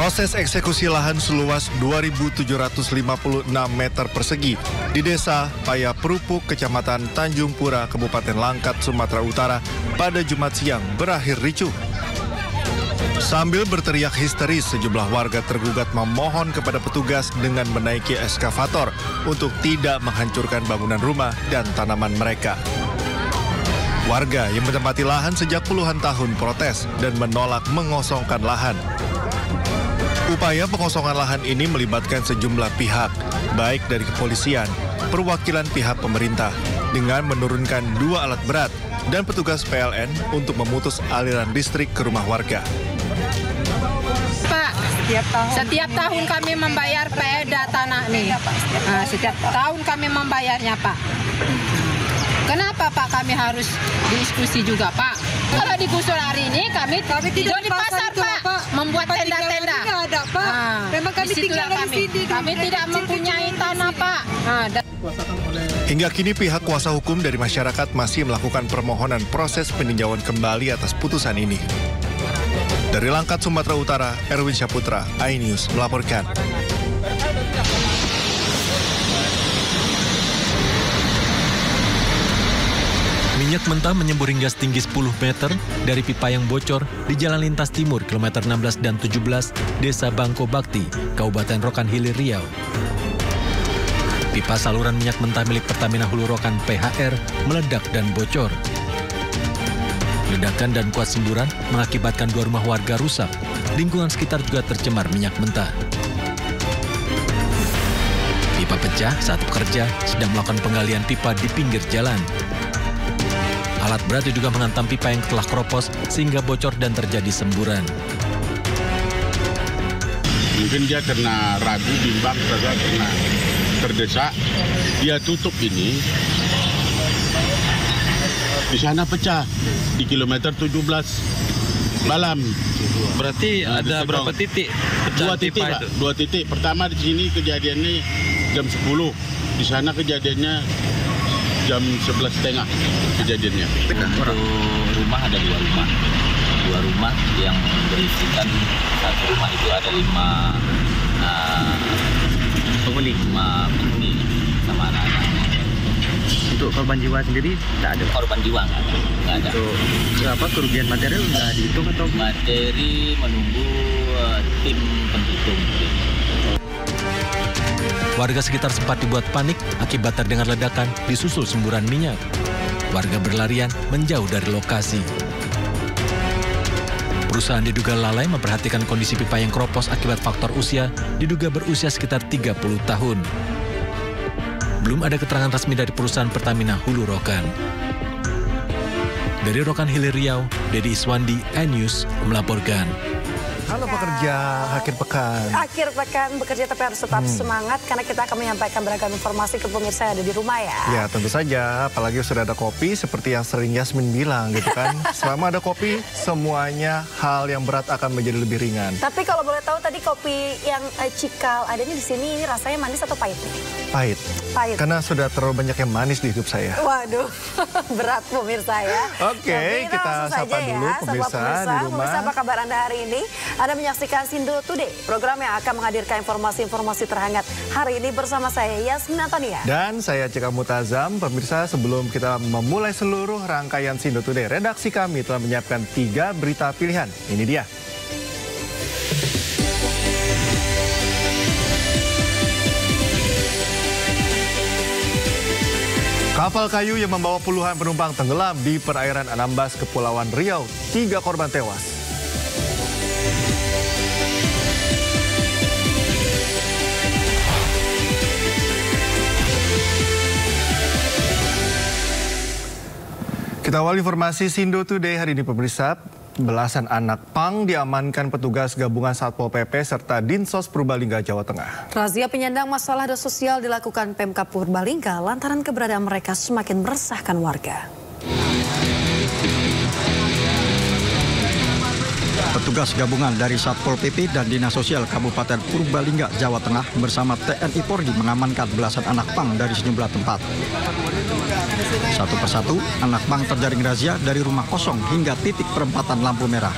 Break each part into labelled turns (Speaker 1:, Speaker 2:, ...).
Speaker 1: Proses eksekusi lahan seluas 2.756 meter persegi di Desa Payaperupuk, Kecamatan Tanjung Pura, Kabupaten Langkat, Sumatera Utara pada Jumat siang berakhir ricuh. Sambil berteriak histeris, sejumlah warga tergugat memohon kepada petugas dengan menaiki eskavator untuk tidak menghancurkan bangunan rumah dan tanaman mereka. Warga yang menempati lahan sejak puluhan tahun protes dan menolak mengosongkan lahan. Upaya pengosongan lahan ini melibatkan sejumlah pihak, baik dari kepolisian, perwakilan pihak pemerintah, dengan menurunkan 2 alat berat dan petugas PLN untuk memutus aliran listrik ke rumah warga.
Speaker 2: Pak, setiap tahun kami membayar PEDA tanah nih. Setiap tahun kami membayarnya, Pak. Kenapa Pak kami harus diskusi juga, Pak? Kalau digusur hari ini kami tidur di pasar, Pak. Membuat tenda-tenda.
Speaker 3: Ada, Pak. Memang kami tinggal di sini.
Speaker 2: Kami tidak mempunyai tanah, Pak.
Speaker 1: Hingga kini pihak kuasa hukum dari masyarakat masih melakukan permohonan proses peninjauan kembali atas putusan ini. Dari Langkat, Sumatera Utara, Erwin Syaputra, iNews melaporkan.
Speaker 4: Minyak mentah menyembur hingga setinggi 10 meter dari pipa yang bocor di Jalan Lintas Timur, kilometer 16 dan 17, Desa Bangko Bakti, Kabupaten Rokan Hilir, Riau. Pipa saluran minyak mentah milik Pertamina Hulu Rokan PHR meledak dan bocor. Ledakan dan kuat semburan mengakibatkan 2 rumah warga rusak. Lingkungan sekitar juga tercemar minyak mentah. Pipa pecah saat pekerja sedang melakukan penggalian pipa di pinggir jalan. Alat berat diduga menghantam pipa yang telah keropos sehingga bocor dan terjadi semburan.
Speaker 5: Mungkin dia karena ragu, bimbang, karena terdesak, dia tutup ini. Di sana pecah di kilometer 17 malam.
Speaker 4: Berarti ada berapa titik?
Speaker 5: 2 titik, Pak. 2 titik. Pertama di sini kejadiannya jam 10. Di sana kejadiannya jam 11.30 kejadiannya.
Speaker 6: Untuk rumah ada 2 rumah. 2 rumah yang berisikan, satu rumah itu ada 5 penghuni sama anak-anak.
Speaker 7: Untuk korban jiwa sendiri tidak ada?
Speaker 6: Korban jiwa nggak ada.
Speaker 7: Untuk kerugian material sudah dihitung atau?
Speaker 6: Materi menunggu tim penghitung.
Speaker 4: Warga sekitar sempat dibuat panik akibat terdengar ledakan disusul semburan minyak. Warga berlarian menjauh dari lokasi. Perusahaan diduga lalai memperhatikan kondisi pipa yang keropos akibat faktor usia, diduga berusia sekitar 30 tahun. Belum ada keterangan resmi dari perusahaan Pertamina Hulu Rokan. Dari Rokan Hilir, Riau, Dedi Iswandi, iNews melaporkan.
Speaker 1: Halo pekerja, akhir pekan.
Speaker 3: Akhir pekan bekerja tapi harus tetap semangat karena kita akan menyampaikan beragam informasi ke pemirsa yang ada di rumah ya.
Speaker 1: Ya tentu saja, apalagi sudah ada kopi seperti yang sering Yasmin bilang gitu kan. Selama ada kopi, semuanya hal yang berat akan menjadi lebih ringan.
Speaker 3: Tapi kalau boleh tahu tadi kopi yang cikal adanya di sini ini rasanya manis atau pahit?
Speaker 1: Pahit.
Speaker 3: Pahit.
Speaker 1: Karena sudah terlalu banyak yang manis di hidup saya.
Speaker 3: Waduh, berat pemirsa ya.
Speaker 1: Oke, kita sapa dulu pemirsa di rumah.
Speaker 3: Pemirsa, apa kabar Anda hari ini? Anda menyaksikan Sindo Today, program yang akan menghadirkan informasi-informasi terhangat hari ini bersama saya Yasmin Antania.
Speaker 1: Dan saya Cika Mutazam. Pemirsa, sebelum kita memulai seluruh rangkaian Sindo Today, redaksi kami telah menyiapkan 3 berita pilihan. Ini dia. Kapal kayu yang membawa puluhan penumpang tenggelam di perairan Anambas, Kepulauan Riau. 3 korban tewas. Kita awal informasi Sindo Today hari ini pemirsa. Belasan anak pang diamankan petugas gabungan Satpol PP serta Dinsos Purbalingga, Jawa Tengah.
Speaker 3: Razia penyandang masalah sosial dilakukan Pemkab Purbalingga lantaran keberadaan mereka semakin meresahkan warga.
Speaker 8: Petugas gabungan dari Satpol PP dan Dinas Sosial Kabupaten Purbalingga, Jawa Tengah bersama TNI Polri mengamankan belasan anak pang dari sejumlah tempat. Satu persatu, anak pang terjaring razia dari rumah kosong hingga titik perempatan lampu merah.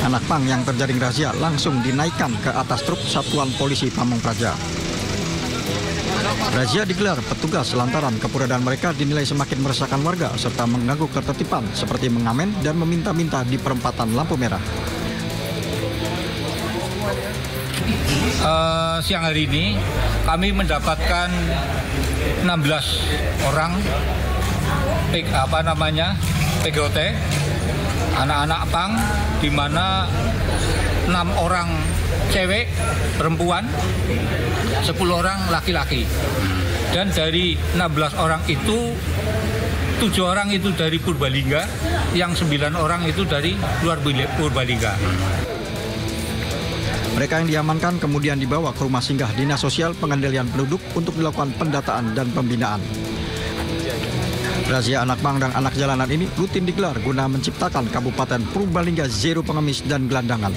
Speaker 8: Anak pang yang terjaring razia langsung dinaikkan ke atas truk Satuan Polisi Pamong Praja. Razia digelar petugas lantaran keberadaan mereka dinilai semakin meresahkan warga serta mengganggu ketertiban seperti mengamen dan meminta-minta di perempatan lampu merah.
Speaker 9: Siang hari ini kami mendapatkan 16 orang PGOT, anak-anak pang, di mana 6 orang cewek, perempuan, 10 orang laki-laki. Dan dari 16 orang itu 7 orang itu dari Purbalingga, yang 9 orang itu dari luar Purbalingga.
Speaker 8: Mereka yang diamankan kemudian dibawa ke rumah singgah Dinas Sosial Pengendalian Penduduk untuk dilakukan pendataan dan pembinaan. Razia anak pang dan anak jalanan ini rutin digelar guna menciptakan Kabupaten Purbalingga zero pengemis dan gelandangan.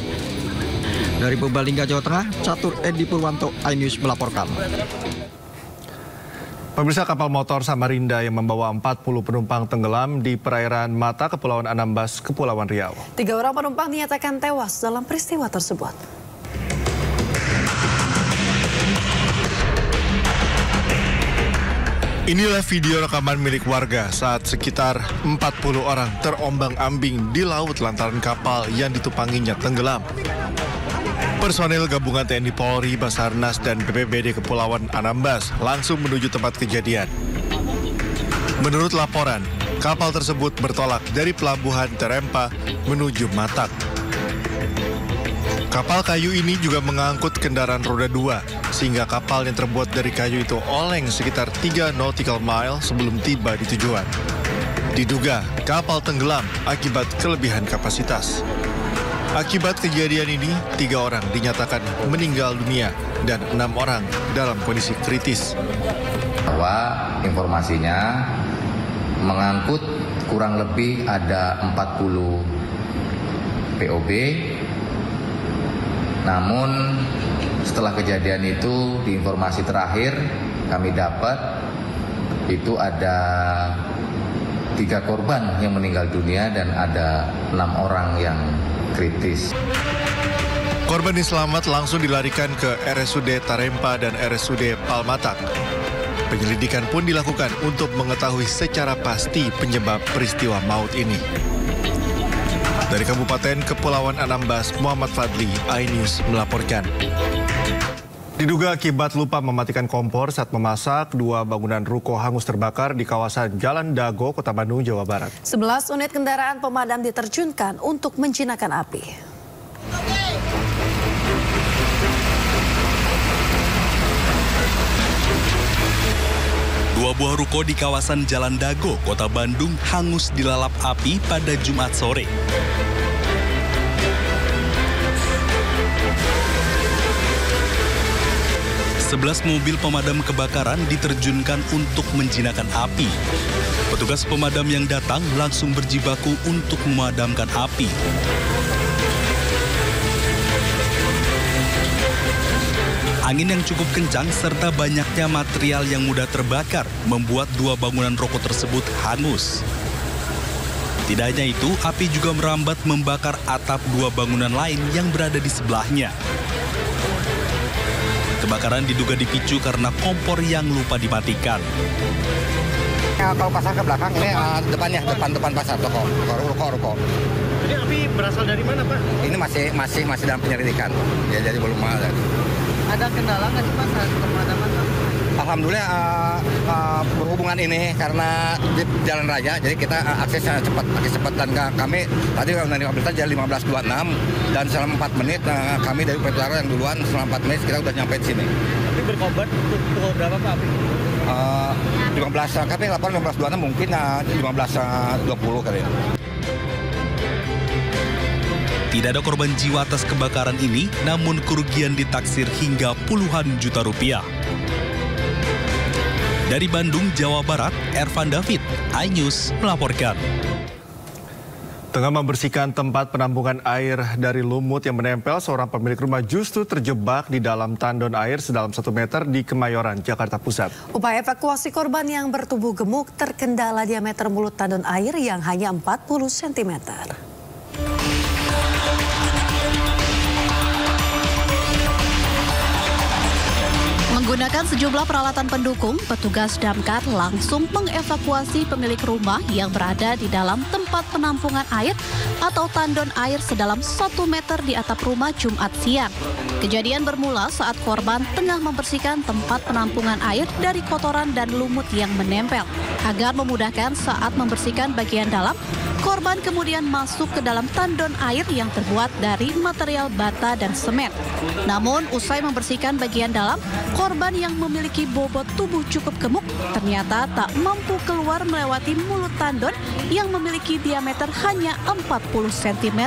Speaker 8: Dari Purbalingga, Jawa Tengah, Catur Edi Purwanto, iNews melaporkan.
Speaker 1: Pemirsa, kapal motor Samarinda yang membawa 40 penumpang tenggelam di perairan Mata, Kepulauan Anambas, Kepulauan Riau.
Speaker 3: 3 orang penumpang dinyatakan tewas dalam peristiwa tersebut.
Speaker 1: Inilah video rekaman milik warga saat sekitar 40 orang terombang-ambing di laut lantaran kapal yang ditumpanginya tenggelam. Personel gabungan TNI Polri, Basarnas, dan BPBD Kepulauan Anambas langsung menuju tempat kejadian. Menurut laporan, kapal tersebut bertolak dari Pelabuhan Terempa menuju Matak. Kapal kayu ini juga mengangkut kendaraan roda 2, sehingga kapal yang terbuat dari kayu itu oleng sekitar 3 nautical mile sebelum tiba di tujuan. Diduga kapal tenggelam akibat kelebihan kapasitas. Akibat kejadian ini, 3 orang dinyatakan meninggal dunia dan 6 orang dalam kondisi kritis.
Speaker 10: Bahwa informasinya mengangkut kurang lebih ada 40 POB. Namun setelah kejadian itu, di informasi terakhir kami dapat itu ada 3 korban yang meninggal dunia dan ada 6 orang yang kritis.
Speaker 1: Korban yang selamat langsung dilarikan ke RSUD Tarempa dan RSUD Palmatak. Penyelidikan pun dilakukan untuk mengetahui secara pasti penyebab peristiwa maut ini. Dari Kabupaten Kepulauan Anambas, Muhammad Fadli, iNews melaporkan. Diduga akibat lupa mematikan kompor saat memasak, 2 bangunan ruko hangus terbakar di kawasan Jalan Dago, Kota Bandung, Jawa Barat.
Speaker 3: 11 unit kendaraan pemadam diterjunkan untuk menjinakkan api.
Speaker 11: Dua buah ruko di kawasan Jalan Dago, Kota Bandung hangus dilalap api pada Jumat sore. Sebelas mobil pemadam kebakaran diterjunkan untuk menjinakkan api. Petugas pemadam yang datang langsung berjibaku untuk memadamkan api. Angin yang cukup kencang serta banyaknya material yang mudah terbakar membuat 2 bangunan ruko tersebut hangus. Tidak hanya itu, api juga merambat membakar atap 2 bangunan lain yang berada di sebelahnya. Kebakaran diduga dipicu karena kompor yang lupa dimatikan.
Speaker 12: Kalau pasar ke belakang, ini depan pasar, ruko.
Speaker 7: Jadi api berasal dari mana, Pak?
Speaker 12: Ini masih dalam penyelidikan, ya, jadi belum ada.
Speaker 7: Ada kendala nggak sih, Pak, saat pemadaman, Pak?
Speaker 12: Alhamdulillah berhubungan ini karena di jalan raya, jadi kita aksesnya cepat dan kami tadi menerima berita jam 15.26 dan selama 4 menit kami dari Petaro yang duluan selama 4 menit kita udah nyampe di sini.
Speaker 7: Tapi berkorban untuk pukul berapa, Pak?
Speaker 12: 15 kami lapor 15.26 mungkin 15.20 kali.
Speaker 11: Tidak ada korban jiwa atas kebakaran ini, namun kerugian ditaksir hingga puluhan juta rupiah. Dari Bandung, Jawa Barat, Ervan David, iNews melaporkan.
Speaker 1: Tengah membersihkan tempat penampungan air dari lumut yang menempel, seorang pemilik rumah justru terjebak di dalam tandon air sedalam 1 meter di Kemayoran, Jakarta Pusat.
Speaker 3: Upaya evakuasi korban yang bertubuh gemuk terkendala diameter mulut tandon air yang hanya 40 cm.
Speaker 13: Menggunakan sejumlah peralatan pendukung, petugas damkar langsung mengevakuasi pemilik rumah yang berada di dalam tempat penampungan air atau tandon air sedalam 1 meter di atap rumah Jumat siang. Kejadian bermula saat korban tengah membersihkan tempat penampungan air dari kotoran dan lumut yang menempel. Agar memudahkan saat membersihkan bagian dalam, korban kemudian masuk ke dalam tandon air yang terbuat dari material bata dan semen. Namun, usai membersihkan bagian dalam, korban yang memiliki bobot tubuh cukup gemuk ternyata tak mampu keluar melewati mulut tandon yang memiliki diameter hanya 40 cm.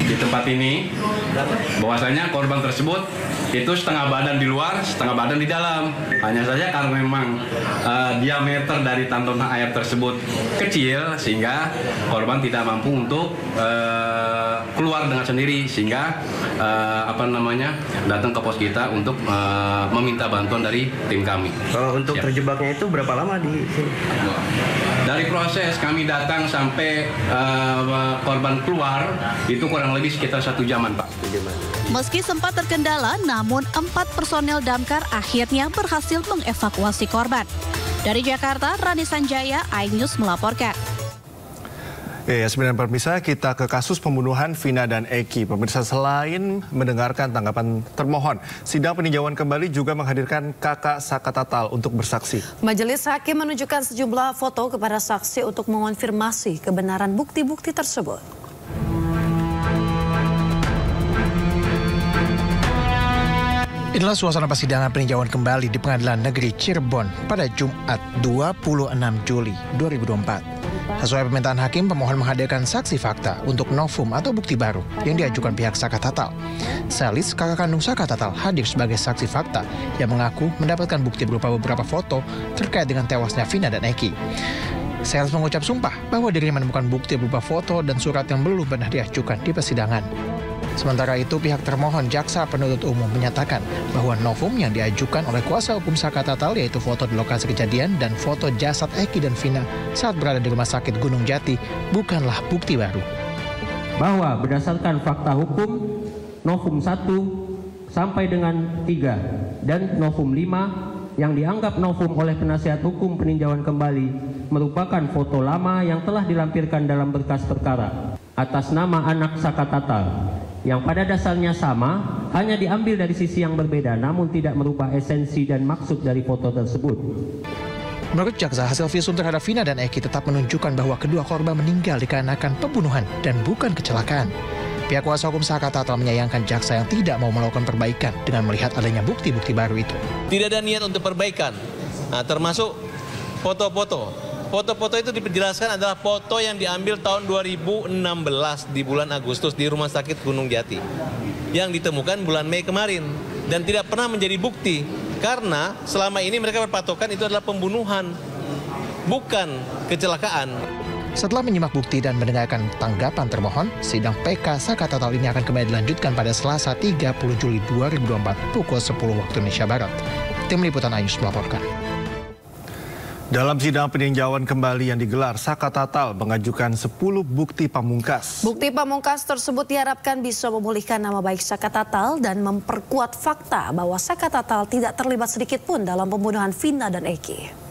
Speaker 14: Di tempat ini, bahwasanya korban tersebut itu setengah badan di luar, setengah badan di dalam. Hanya saja karena memang diameter dari tandon air tersebut kecil, sehingga korban tidak mampu untuk keluar dengan sendiri, sehingga datang ke pos kita untuk meminta bantuan dari tim kami.
Speaker 7: Kalau untuk terjebaknya itu berapa lama di sini?
Speaker 14: Dari proses kami datang sampai korban keluar itu kurang lebih sekitar 1 jaman, Pak.
Speaker 13: Meski sempat terkendala, namun 4 personel damkar akhirnya berhasil mengevakuasi korban. Dari Jakarta, Rani Sanjaya, iNews melaporkan.
Speaker 1: Ya, Yasmin dan pemirsa, kita ke kasus pembunuhan Vina dan Eki. Pemirsa, selain mendengarkan tanggapan termohon, sidang peninjauan kembali juga menghadirkan kakak Saka Tatal untuk bersaksi.
Speaker 3: Majelis Hakim menunjukkan sejumlah foto kepada saksi untuk mengonfirmasi kebenaran bukti-bukti tersebut.
Speaker 15: Inilah suasana persidangan peninjauan kembali di Pengadilan Negeri Cirebon pada Jumat 26 Juli 2024. Sesuai permintaan hakim, pemohon menghadirkan saksi fakta untuk novum atau bukti baru yang diajukan pihak Saka Tatal. Selis, kakak kandung Saka Tatal, hadir sebagai saksi fakta yang mengaku mendapatkan bukti berupa beberapa foto terkait dengan tewasnya Vina dan Eki. Selis mengucap sumpah bahwa dirinya menemukan bukti berupa foto dan surat yang belum pernah diajukan di persidangan. Sementara itu, pihak termohon jaksa penuntut umum menyatakan bahwa novum yang diajukan oleh kuasa hukum Saka Tatal, yaitu foto di lokasi kejadian dan foto jasad Eki dan Vina saat berada di Rumah Sakit Gunung Jati, bukanlah bukti baru.
Speaker 16: Bahwa berdasarkan fakta hukum, novum 1 sampai dengan 3 dan novum 5 yang dianggap novum oleh penasihat hukum peninjauan kembali merupakan foto lama yang telah dilampirkan dalam berkas perkara atas nama anak Saka Tatal, yang pada dasarnya sama, hanya diambil dari sisi yang berbeda, namun tidak merubah esensi dan maksud dari foto tersebut.
Speaker 15: Menurut jaksa, hasil visum terhadap Vina dan Eki tetap menunjukkan bahwa kedua korban meninggal dikarenakan pembunuhan dan bukan kecelakaan. Pihak kuasa hukum Saka Tatal menyayangkan jaksa yang tidak mau melakukan perbaikan dengan melihat adanya bukti-bukti baru itu.
Speaker 17: Tidak ada niat untuk perbaikan, termasuk foto-foto. Foto-foto itu dijelaskan adalah foto yang diambil tahun 2016 di bulan Agustus di Rumah Sakit Gunung Jati, yang ditemukan bulan Mei kemarin dan tidak pernah menjadi bukti karena selama ini mereka berpatokan itu adalah pembunuhan, bukan kecelakaan.
Speaker 15: Setelah menyimak bukti dan mendengarkan tanggapan termohon, sidang PK Saka Tatal ini akan kembali dilanjutkan pada Selasa 30 Juli 2024 pukul 10 waktu Indonesia Barat. Tim Liputan iNews melaporkan.
Speaker 1: Dalam sidang peninjauan kembali yang digelar, Saka Tatal mengajukan 10 bukti pamungkas.
Speaker 3: Bukti pamungkas tersebut diharapkan bisa memulihkan nama baik Saka Tatal dan memperkuat fakta bahwa Saka Tatal tidak terlibat sedikit pun dalam pembunuhan Vina dan Eki.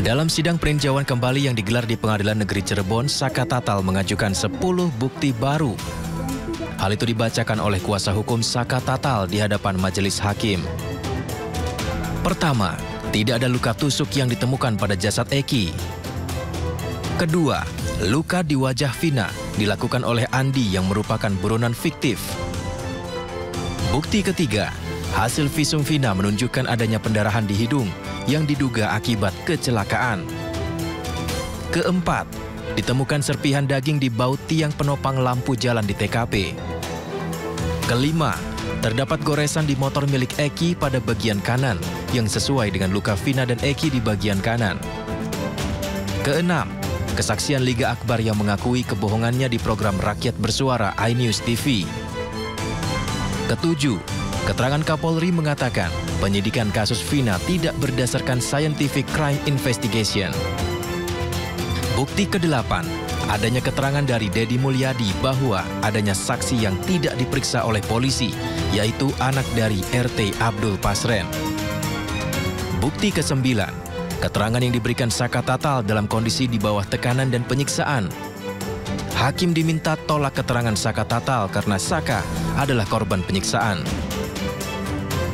Speaker 4: Dalam sidang peninjauan kembali yang digelar di Pengadilan Negeri Cirebon, Saka Tatal mengajukan 10 bukti baru. Hal itu dibacakan oleh kuasa hukum Saka Tatal di hadapan majelis hakim. Pertama, tidak ada luka tusuk yang ditemukan pada jasad Eki. Kedua, luka di wajah Vina dilakukan oleh Andi yang merupakan buronan fiktif. Bukti ketiga, hasil visum Vina menunjukkan adanya pendarahan di hidung yang diduga akibat kecelakaan. Keempat, ditemukan serpihan daging di baut tiang penopang lampu jalan di TKP. Kelima, terdapat goresan di motor milik Eki pada bagian kanan yang sesuai dengan luka Vina dan Eki di bagian kanan. Keenam, kesaksian Liga Akbar yang mengakui kebohongannya di program Rakyat Bersuara iNews TV. Ketujuh, keterangan Kapolri mengatakan penyidikan kasus Vina tidak berdasarkan scientific crime investigation. Bukti kedelapan, Adanya keterangan dari Dedi Mulyadi bahwa adanya saksi yang tidak diperiksa oleh polisi, yaitu anak dari RT Abdul Pasren. Bukti ke-9, keterangan yang diberikan Saka Tatal dalam kondisi di bawah tekanan dan penyiksaan. Hakim diminta tolak keterangan Saka Tatal karena Saka adalah korban penyiksaan.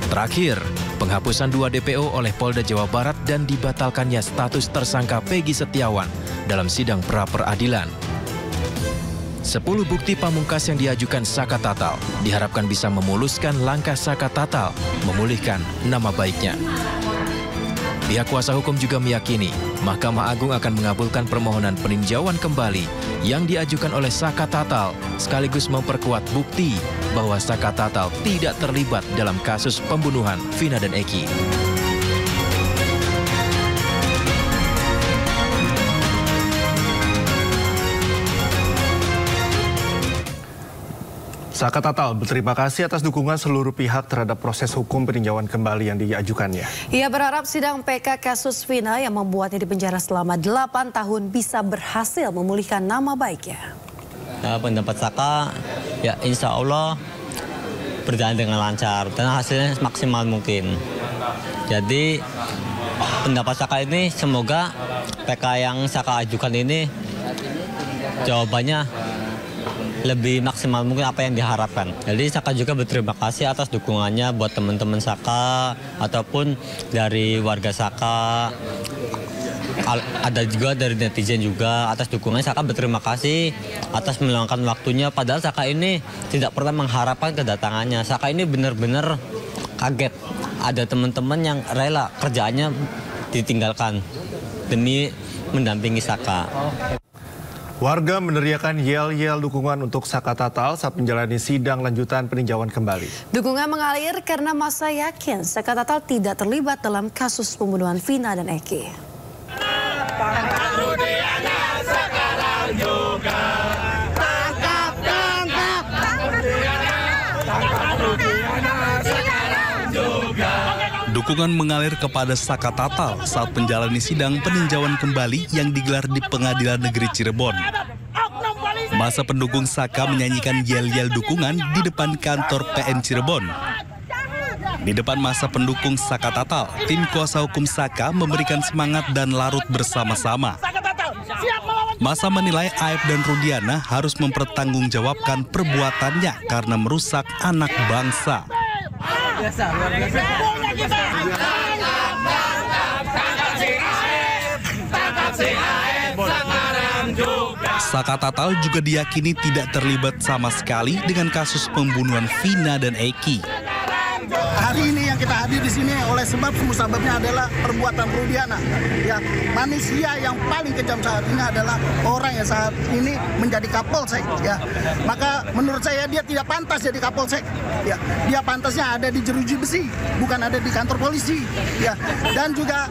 Speaker 4: Terakhir, penghapusan 2 DPO oleh Polda Jawa Barat dan dibatalkannya status tersangka Peggy Setiawan dalam sidang pra-peradilan. 10 bukti pamungkas yang diajukan Saka Tatal diharapkan bisa memuluskan langkah Saka Tatal memulihkan nama baiknya. Pihak kuasa hukum juga meyakini Mahkamah Agung akan mengabulkan permohonan peninjauan kembali yang diajukan oleh Saka Tatal sekaligus memperkuat bukti bahwa Saka Tatal tidak terlibat dalam kasus pembunuhan Vina dan Eki.
Speaker 1: Saka Tatal berterima kasih atas dukungan seluruh pihak terhadap proses hukum peninjauan kembali yang diajukannya.
Speaker 3: Ia berharap sidang PK kasus Vina yang membuatnya dipenjara selama 8 tahun bisa berhasil memulihkan nama baiknya.
Speaker 18: Pendapat Saka, ya insya Allah berjalan dengan lancar dan hasilnya maksimal mungkin. Jadi pendapat Saka ini semoga PK yang Saka ajukan ini jawabannya lebih maksimal mungkin apa yang diharapkan. Jadi Saka juga berterima kasih atas dukungannya buat teman-teman Saka ataupun dari warga Saka. Ada juga dari netizen juga atas dukungannya. Saka berterima kasih atas meluangkan waktunya. Padahal Saka ini tidak pernah mengharapkan kedatangannya. Saka ini benar-benar kaget. Ada teman-teman yang rela kerjaannya ditinggalkan demi mendampingi Saka.
Speaker 1: Warga meneriakan yel-yel dukungan untuk Saka Tatal saat menjalani sidang lanjutan peninjauan kembali.
Speaker 3: Dukungan mengalir karena masa yakin Saka Tatal tidak terlibat dalam kasus pembunuhan Vina dan Eki.
Speaker 11: Dukungan mengalir kepada Saka Tatal saat menjalani sidang peninjauan kembali yang digelar di Pengadilan Negeri Cirebon. Masa pendukung Saka menyanyikan yel-yel dukungan di depan kantor PN Cirebon. Di depan masa pendukung Saka Tatal, tim kuasa hukum Saka memberikan semangat dan larut bersama-sama. Masa menilai Aib dan Rudiana harus mempertanggungjawabkan perbuatannya karena merusak anak bangsa. Saka Tatal juga diyakini tidak terlibat sama sekali dengan kasus pembunuhan Vina dan Eki.
Speaker 19: Hari ini yang kita hadir di sini oleh sebab musababnya adalah perbuatan Rudiana. Ya, manusia yang paling kejam saat ini adalah orang yang saat ini menjadi Kapolsek. Ya, maka menurut saya dia tidak pantas jadi Kapolsek. Ya, dia pantasnya ada di jeruji besi, bukan ada di kantor polisi. Ya, dan juga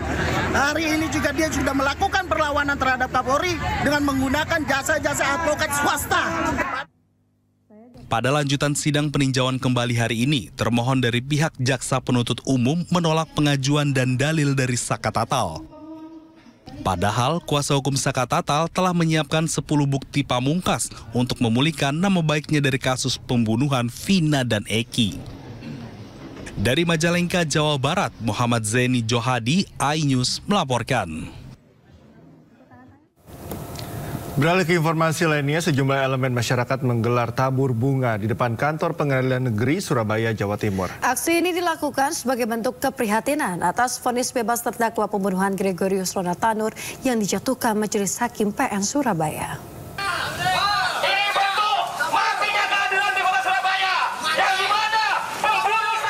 Speaker 19: hari ini juga dia sudah melakukan perlawanan terhadap Kapolri dengan menggunakan jasa-jasa advokat swasta.
Speaker 11: Pada lanjutan sidang peninjauan kembali hari ini, termohon dari pihak Jaksa Penuntut Umum menolak pengajuan dan dalil dari Saka Tatal. Padahal kuasa hukum Saka Tatal telah menyiapkan 10 bukti pamungkas untuk memulihkan nama baiknya dari kasus pembunuhan Vina dan Eki. Dari Majalengka, Jawa Barat, Muhammad Zaini Johadi, iNews melaporkan.
Speaker 1: Beralih ke informasi lainnya, sejumlah elemen masyarakat menggelar tabur bunga di depan kantor Pengadilan Negeri Surabaya, Jawa Timur.
Speaker 3: Aksi ini dilakukan sebagai bentuk keprihatinan atas vonis bebas terdakwa pembunuhan Gregorius Ronald Tanur yang dijatuhkan Majelis Hakim PN Surabaya.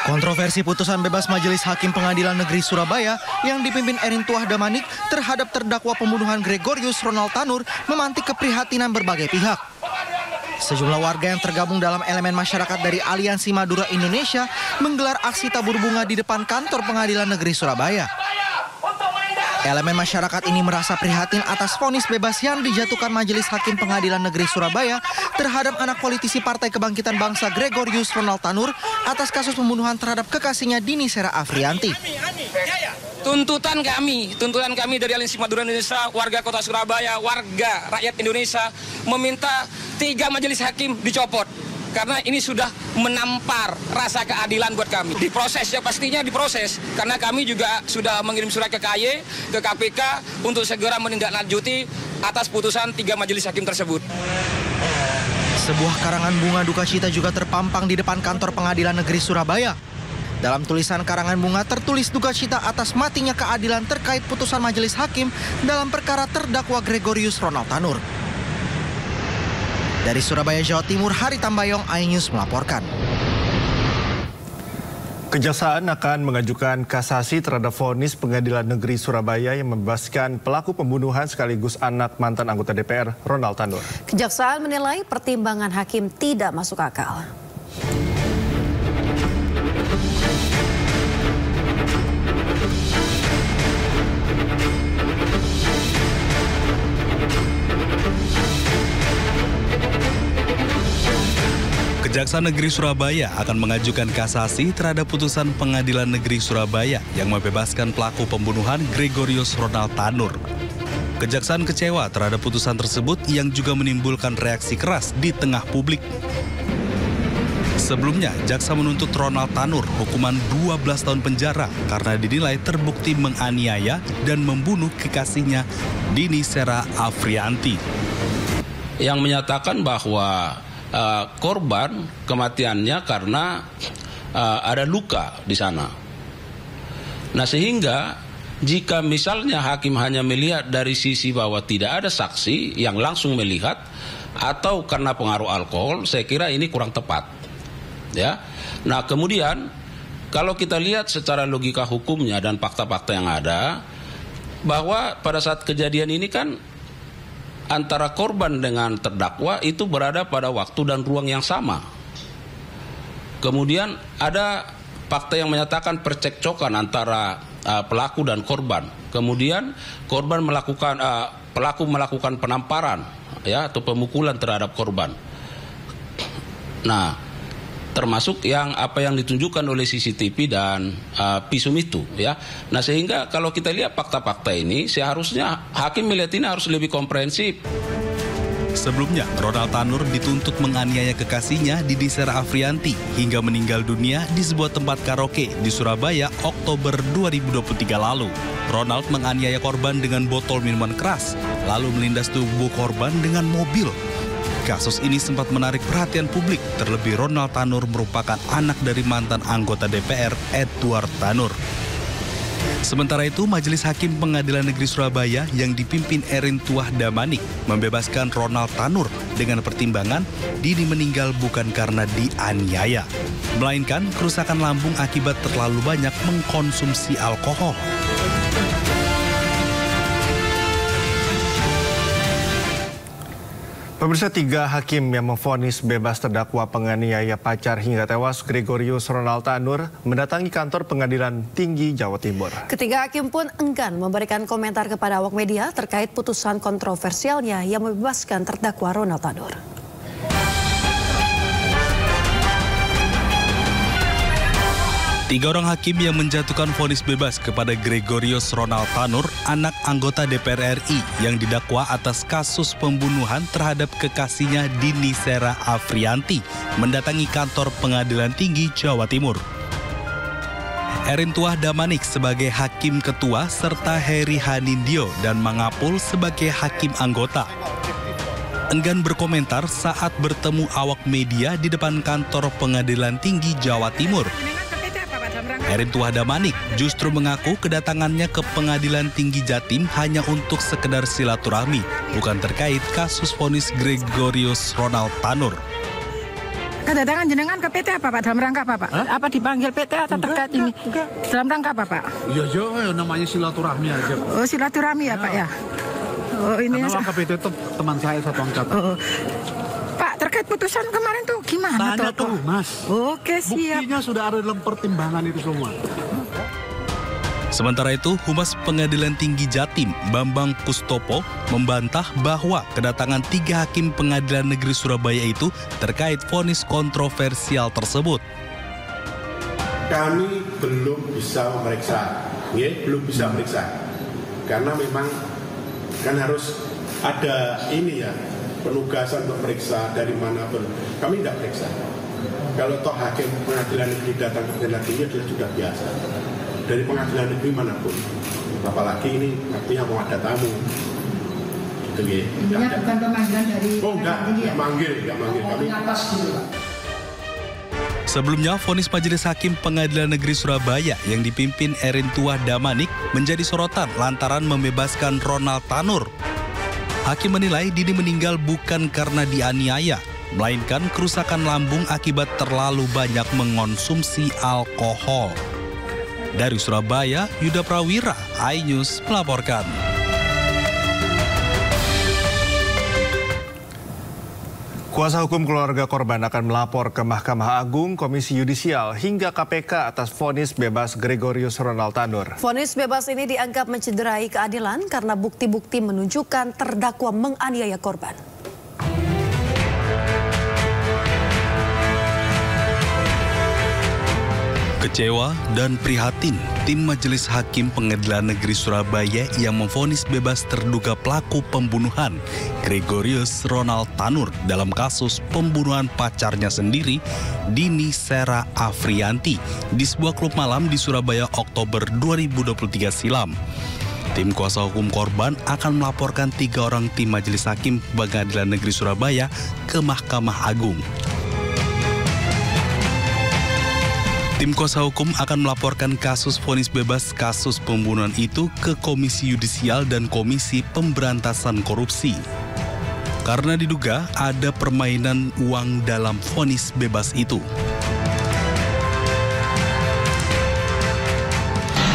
Speaker 20: Kontroversi putusan bebas Majelis Hakim Pengadilan Negeri Surabaya yang dipimpin Erin Tuah Damanik terhadap terdakwa pembunuhan Gregorius Ronald Tanur memantik keprihatinan berbagai pihak. Sejumlah warga yang tergabung dalam elemen masyarakat dari Aliansi Madura Indonesia menggelar aksi tabur bunga di depan kantor Pengadilan Negeri Surabaya. Elemen masyarakat ini merasa prihatin atas vonis bebas yang dijatuhkan Majelis Hakim Pengadilan Negeri Surabaya terhadap anak politisi Partai Kebangkitan Bangsa Gregorius Ronald Tanur atas kasus pembunuhan terhadap kekasihnya Dini Sera Afrianti.
Speaker 21: Tuntutan kami dari Aliansi Madura Indonesia, warga Kota Surabaya, warga rakyat Indonesia meminta 3 majelis hakim dicopot. Karena ini sudah menampar rasa keadilan buat kami. Diproses ya, pastinya diproses. Karena kami juga sudah mengirim surat ke KY, ke KPK untuk segera menindaklanjuti atas putusan 3 majelis hakim tersebut.
Speaker 20: Sebuah karangan bunga duka cita juga terpampang di depan kantor Pengadilan Negeri Surabaya. Dalam tulisan karangan bunga tertulis duka cita atas matinya keadilan terkait putusan majelis hakim dalam perkara terdakwa Gregorius Ronald Tanur. Dari Surabaya, Jawa Timur, Hari Tambayong, iNews melaporkan.
Speaker 1: Kejaksaan akan mengajukan kasasi terhadap vonis Pengadilan Negeri Surabaya yang membebaskan pelaku pembunuhan sekaligus anak mantan anggota DPR Ronald Tanur.
Speaker 3: Kejaksaan menilai pertimbangan hakim tidak masuk akal.
Speaker 11: Kejaksaan Negeri Surabaya akan mengajukan kasasi terhadap putusan Pengadilan Negeri Surabaya yang membebaskan pelaku pembunuhan Gregorius Ronald Tanur. Kejaksaan kecewa terhadap putusan tersebut yang juga menimbulkan reaksi keras di tengah publik. Sebelumnya, jaksa menuntut Ronald Tanur hukuman 12 tahun penjara karena dinilai terbukti menganiaya dan membunuh kekasihnya Dini Sera Afrianti.
Speaker 22: Yang menyatakan bahwa korban kematiannya karena ada luka di sana. Nah, sehingga jika misalnya hakim hanya melihat dari sisi bahwa tidak ada saksi yang langsung melihat atau karena pengaruh alkohol, saya kira ini kurang tepat. Ya. Nah, kemudian kalau kita lihat secara logika hukumnya dan fakta-fakta yang ada, bahwa pada saat kejadian ini kan antara korban dengan terdakwa itu berada pada waktu dan ruang yang sama. Kemudian ada fakta yang menyatakan percekcokan antara pelaku dan korban. Kemudian korban melakukan pelaku melakukan penamparan ya atau pemukulan terhadap korban. Nah, termasuk yang apa yang ditunjukkan oleh CCTV dan visum itu ya. Nah, sehingga kalau kita lihat fakta-fakta ini seharusnya hakim melihat ini harus lebih komprehensif.
Speaker 11: Sebelumnya, Ronald Tanur dituntut menganiaya kekasihnya Dini Sera Afrianti hingga meninggal dunia di sebuah tempat karaoke di Surabaya Oktober 2023 lalu. Ronald menganiaya korban dengan botol minuman keras, lalu melindas tubuh korban dengan mobil. Kasus ini sempat menarik perhatian publik, terlebih Ronald Tanur merupakan anak dari mantan anggota DPR Edward Tanur. Sementara itu, Majelis Hakim Pengadilan Negeri Surabaya yang dipimpin Erin Tuah Damanik membebaskan Ronald Tanur dengan pertimbangan Dini meninggal bukan karena dianiaya, melainkan kerusakan lambung akibat terlalu banyak mengkonsumsi alkohol.
Speaker 1: Pemirsa, 3 hakim yang memvonis bebas terdakwa penganiaya pacar hingga tewas Gregorius Ronald Tanur mendatangi kantor Pengadilan Tinggi Jawa Timur.
Speaker 3: Ketiga hakim pun enggan memberikan komentar kepada awak media terkait putusan kontroversialnya yang membebaskan terdakwa Ronald Tanur.
Speaker 11: Tiga orang hakim yang menjatuhkan vonis bebas kepada Gregorius Ronald Tanur, anak anggota DPR RI yang didakwa atas kasus pembunuhan terhadap kekasihnya Dini Sera Afrianti, mendatangi kantor Pengadilan Tinggi Jawa Timur. Erin Tuah Damanik sebagai hakim ketua serta Heri Hanindyo dan Mangapul sebagai hakim anggota enggan berkomentar saat bertemu awak media di depan kantor Pengadilan Tinggi Jawa Timur. Erin Tuah Damanik justru mengaku kedatangannya ke Pengadilan Tinggi Jatim hanya untuk sekedar silaturahmi, bukan terkait kasus vonis Gregorius Ronald Tanur.
Speaker 23: Kedatangan jenengan ke PT apa Pak? Dalam rangka apa Pak? Apa dipanggil PT atau terkait ini? Dalam rangka apa Pak?
Speaker 24: Iya, namanya silaturahmi aja.
Speaker 23: Oh, silaturahmi ya Pak ya? Oh, ini
Speaker 24: karena ke PT itu teman saya satu angkatan.
Speaker 23: Pak, terkait putusan kemarin tuh gimana?
Speaker 24: Tanya tuh, Mas.
Speaker 23: Oke, siap.
Speaker 24: Buktinya sudah ada dalam pertimbangan itu semua.
Speaker 11: Sementara itu, Humas Pengadilan Tinggi Jatim, Bambang Kustopo, membantah bahwa kedatangan 3 hakim Pengadilan Negeri Surabaya itu terkait vonis kontroversial tersebut.
Speaker 25: Kami belum bisa memeriksa
Speaker 2: belum bisa periksa. Karena memang kan harus ada ini ya, penugasan untuk periksa dari manapun. Kami tidak periksa. Kalau toh hakim pengadilan negeri datang ke pengadilan negeri adalah sudah biasa. Dari pengadilan negeri manapun. Apalagi ini artinya mau ada tamu. Gitu ya.
Speaker 23: Intinya bukan pemanggilan dari
Speaker 2: enggak manggil kami.
Speaker 23: Atas gitu, Pak.
Speaker 11: Sebelumnya, vonis Majelis Hakim Pengadilan Negeri Surabaya yang dipimpin Erin Tuah Damanik menjadi sorotan lantaran membebaskan Ronald Tanur. Hakim menilai Dini meninggal bukan karena dianiaya, melainkan kerusakan lambung akibat terlalu banyak mengonsumsi alkohol. Dari Surabaya, Yuda Prawira, iNews melaporkan.
Speaker 1: Kuasa hukum keluarga korban akan melapor ke Mahkamah Agung, Komisi Yudisial hingga KPK atas vonis bebas Gregorius Ronald Tanur.
Speaker 3: Vonis bebas ini dianggap mencederai keadilan karena bukti-bukti menunjukkan terdakwa menganiaya korban.
Speaker 11: Kecewa dan prihatin, tim Majelis Hakim Pengadilan Negeri Surabaya yang memvonis bebas terduga pelaku pembunuhan Gregorius Ronald Tanur dalam kasus pembunuhan pacarnya sendiri, Dini Sera Afrianti, di sebuah klub malam di Surabaya Oktober 2023 silam. Tim kuasa hukum korban akan melaporkan 3 orang tim Majelis Hakim Pengadilan Negeri Surabaya ke Mahkamah Agung. Tim kuasa hukum akan melaporkan kasus vonis bebas kasus pembunuhan itu ke Komisi Yudisial dan Komisi Pemberantasan Korupsi. Karena diduga ada permainan uang dalam vonis bebas itu.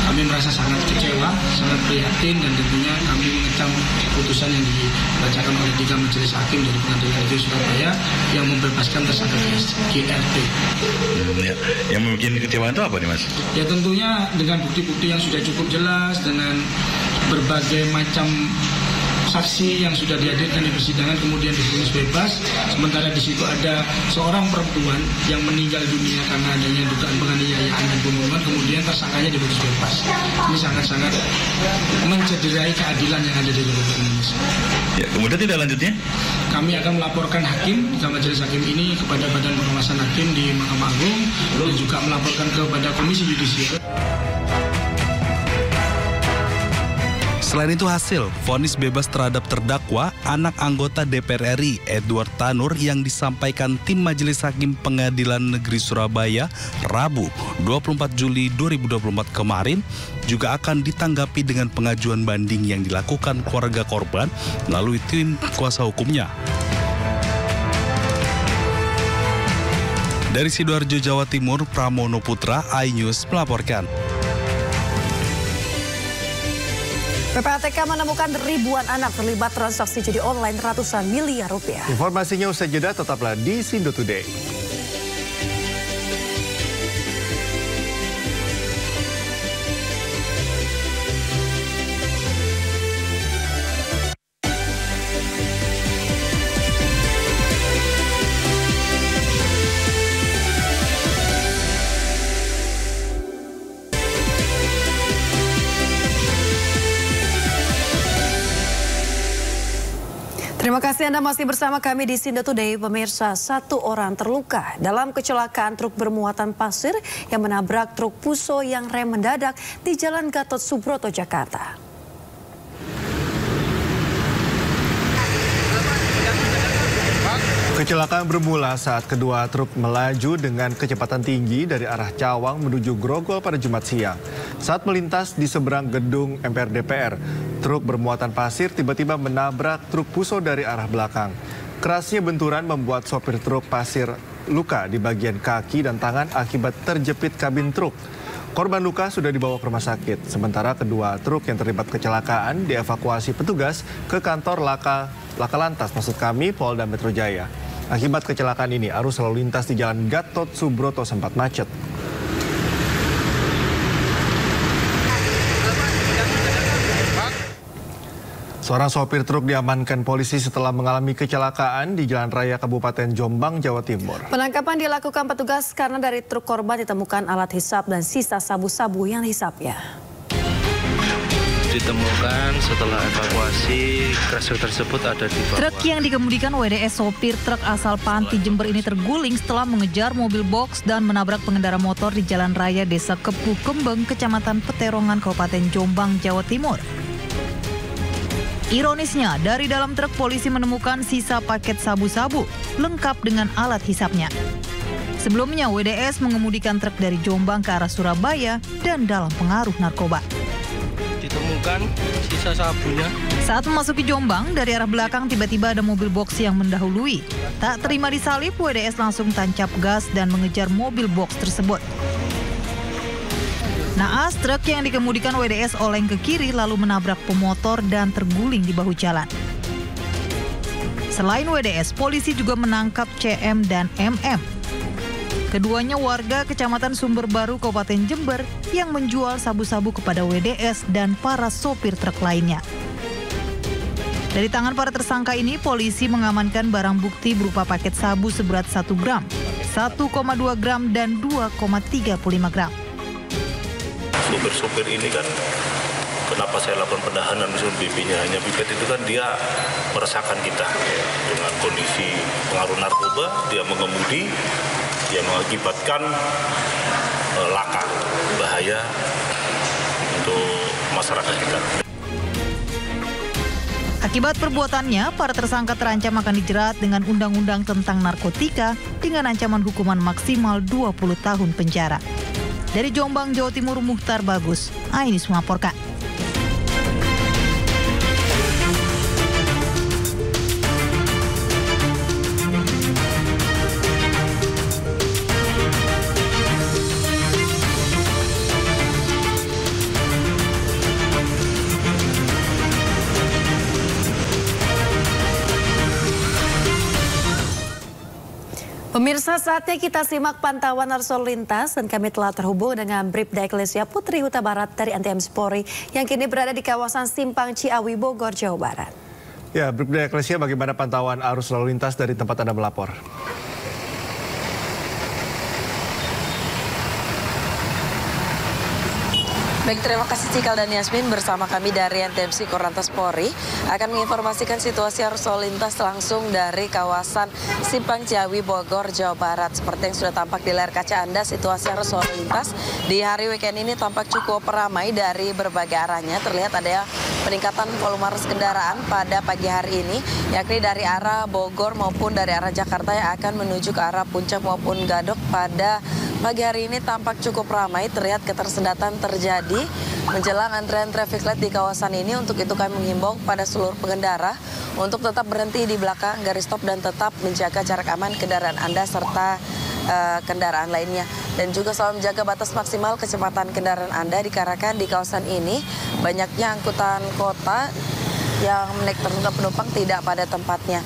Speaker 23: Kami merasa sangat kecewa, sangat prihatin, dan tentunya kami mengecam putusan yang dibacakan oleh 3 majelis hakim dari Pengadilan Negeri Surabaya yang membebaskan tersangka GRT.
Speaker 5: Yang mungkin kecewaan itu apa nih, Mas?
Speaker 23: Ya tentunya dengan bukti-bukti yang sudah cukup jelas, dengan berbagai macam saksi yang sudah dihadirkan di persidangan kemudian divonis bebas, sementara di situ ada seorang perempuan yang meninggal dunia karena adanya dugaan penganiayaan dan pembunuhan, kemudian tersangkanya divonis bebas. Ini sangat-sangat mencederai keadilan yang ada di Republik Indonesia.
Speaker 5: Ya, kemudian tidak lanjutnya?
Speaker 23: Kami akan melaporkan hakim, majelis hakim ini kepada Badan Pengawasan Hakim di Mahkamah Agung dan juga melaporkan kepada Komisi Yudisial.
Speaker 11: Selain itu hasil vonis bebas terhadap terdakwa anak anggota DPR RI Edward Tanur yang disampaikan tim Majelis Hakim Pengadilan Negeri Surabaya Rabu 24 Juli 2024 kemarin juga akan ditanggapi dengan pengajuan banding yang dilakukan keluarga korban melalui tim kuasa hukumnya. Dari Sidoarjo, Jawa Timur, Pramono Putra, iNews melaporkan.
Speaker 3: PPATK menemukan ribuan anak terlibat transaksi judi online ratusan miliar rupiah.
Speaker 1: Informasinya usai jeda, tetaplah di Sindo Today.
Speaker 3: Terima kasih Anda masih bersama kami di Sindo Today. Pemirsa, 1 orang terluka dalam kecelakaan truk bermuatan pasir yang menabrak truk Puso yang rem mendadak di Jalan Gatot Subroto, Jakarta.
Speaker 1: Kecelakaan bermula saat kedua truk melaju dengan kecepatan tinggi dari arah Cawang menuju Grogol pada Jumat siang. Saat melintas di seberang gedung MPR DPR, truk bermuatan pasir tiba-tiba menabrak truk Puso dari arah belakang. Kerasnya benturan membuat sopir truk pasir luka di bagian kaki dan tangan akibat terjepit kabin truk. Korban luka sudah dibawa ke rumah sakit, sementara kedua truk yang terlibat kecelakaan dievakuasi petugas ke kantor Laka Lantas Polda Metro Jaya. Akibat kecelakaan ini, arus lalu lintas di Jalan Gatot Subroto sempat macet. Seorang sopir truk diamankan polisi setelah mengalami kecelakaan di Jalan Raya Kabupaten Jombang, Jawa Timur.
Speaker 3: Penangkapan dilakukan petugas karena dari truk korban ditemukan alat hisap dan sisa sabu-sabu yang dihisapnya.
Speaker 6: Ditemukan setelah evakuasi crash truk tersebut ada di bawah.
Speaker 8: Truk yang dikemudikan WDS sopir truk asal Panti Jember ini terguling setelah mengejar mobil box dan menabrak pengendara motor di Jalan Raya Desa Kepuh Kembeng, Kecamatan Peterongan, Kabupaten Jombang, Jawa Timur. Ironisnya, dari dalam truk polisi menemukan sisa paket sabu-sabu lengkap dengan alat hisapnya. Sebelumnya, WDS mengemudikan truk dari Jombang ke arah Surabaya dan dalam pengaruh narkoba.
Speaker 6: Ditemukan sisa sabunya.
Speaker 8: Saat memasuki Jombang, dari arah belakang tiba-tiba ada mobil box yang mendahului. Tak terima disalip, WDS langsung tancap gas dan mengejar mobil box tersebut. Naas, truk yang dikemudikan WDS oleng ke kiri lalu menabrak pemotor dan terguling di bahu jalan. Selain WDS, polisi juga menangkap CM dan MM. Keduanya warga Kecamatan Sumberbaru, Kabupaten Jember yang menjual sabu-sabu kepada WDS dan para sopir truk lainnya. Dari tangan para tersangka ini, polisi mengamankan barang bukti berupa paket sabu seberat 1 gram, 1,2 gram, dan 2,35 gram.
Speaker 9: Sopir-sopir ini kan, kenapa saya lakukan penahanan di BP-nya? Hanya pipet itu kan dia meresahkan kita dengan kondisi pengaruh narkoba, dia mengemudi, yang mengakibatkan laka, bahaya untuk masyarakat kita.
Speaker 8: Akibat perbuatannya, para tersangka terancam akan dijerat dengan Undang-Undang tentang Narkotika dengan ancaman hukuman maksimal 20 tahun penjara. Dari Jombang, Jawa Timur, Muhtar Bagus, Ainis melaporkan.
Speaker 3: Pemirsa, saatnya kita simak pantauan arus lalu lintas dan kami telah terhubung dengan Bribda Eklesia Putri Huta Barat dari ANTMS Polri yang kini berada di kawasan Simpang Ciawi, Bogor, Jawa Barat.
Speaker 1: Ya, Bribda Eklesia, bagaimana pantauan arus lalu lintas dari tempat Anda melapor?
Speaker 10: Baik, terima kasih Cikal dan Yasmin. Bersama kami dari ANTMS Korlantas Polri akan menginformasikan situasi arus lalu lintas langsung dari kawasan Simpang Ciawi, Bogor, Jawa Barat. Seperti yang sudah tampak di layar kaca Anda, situasi arus lalu lintas di hari weekend ini tampak cukup ramai dari berbagai arahnya. Terlihat ada peningkatan volume arus kendaraan pada pagi hari ini, yakni dari arah Bogor maupun dari arah Jakarta yang akan menuju ke arah Puncak maupun Gadok. Pada pagi hari ini tampak cukup ramai, terlihat ketersendatan terjadi menjelang antrean traffic light di kawasan ini. Untuk itu kami menghimbau pada seluruh pengendara untuk tetap berhenti di belakang garis stop dan tetap menjaga jarak aman kendaraan Anda serta kendaraan lainnya. Dan juga selalu menjaga batas maksimal kecepatan kendaraan Anda dikarenakan di kawasan ini banyaknya angkutan kota yang menaik penumpang tidak pada tempatnya.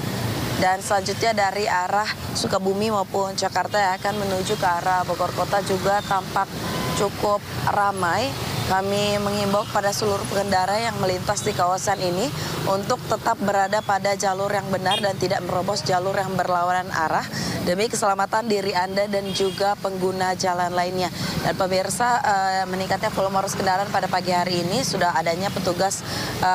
Speaker 10: Dan selanjutnya dari arah Sukabumi maupun Jakarta yang akan menuju ke arah Bogor Kota juga tampak cukup ramai. Kami menghimbau pada seluruh pengendara yang melintas di kawasan ini untuk tetap berada pada jalur yang benar dan tidak merobos jalur yang berlawanan arah demi keselamatan diri Anda dan juga pengguna jalan lainnya. Dan pemirsa, meningkatnya volume arus kendaraan pada pagi hari ini sudah adanya petugas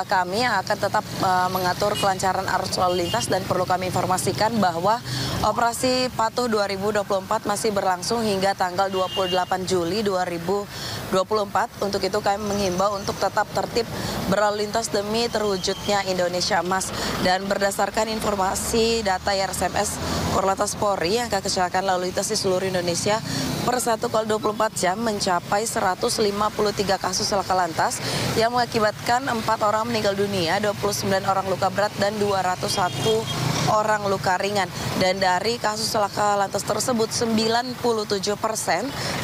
Speaker 10: kami yang akan tetap mengatur kelancaran arus lalu lintas. Dan perlu kami informasikan bahwa operasi Patuh 2024 masih berlangsung hingga tanggal 28 Juli 2024. Untuk itu kami menghimbau untuk tetap tertib berlalu lintas demi terwujudnya Indonesia Emas. Dan berdasarkan informasi data RSMS Korlantas Polri, angka kecelakaan lalu lintas di seluruh Indonesia per 1x24 jam mencapai 153 kasus laka lantas yang mengakibatkan 4 orang meninggal dunia, 29 orang luka berat dan 201 orang luka ringan. Dan dari kasus laka lantas tersebut 97%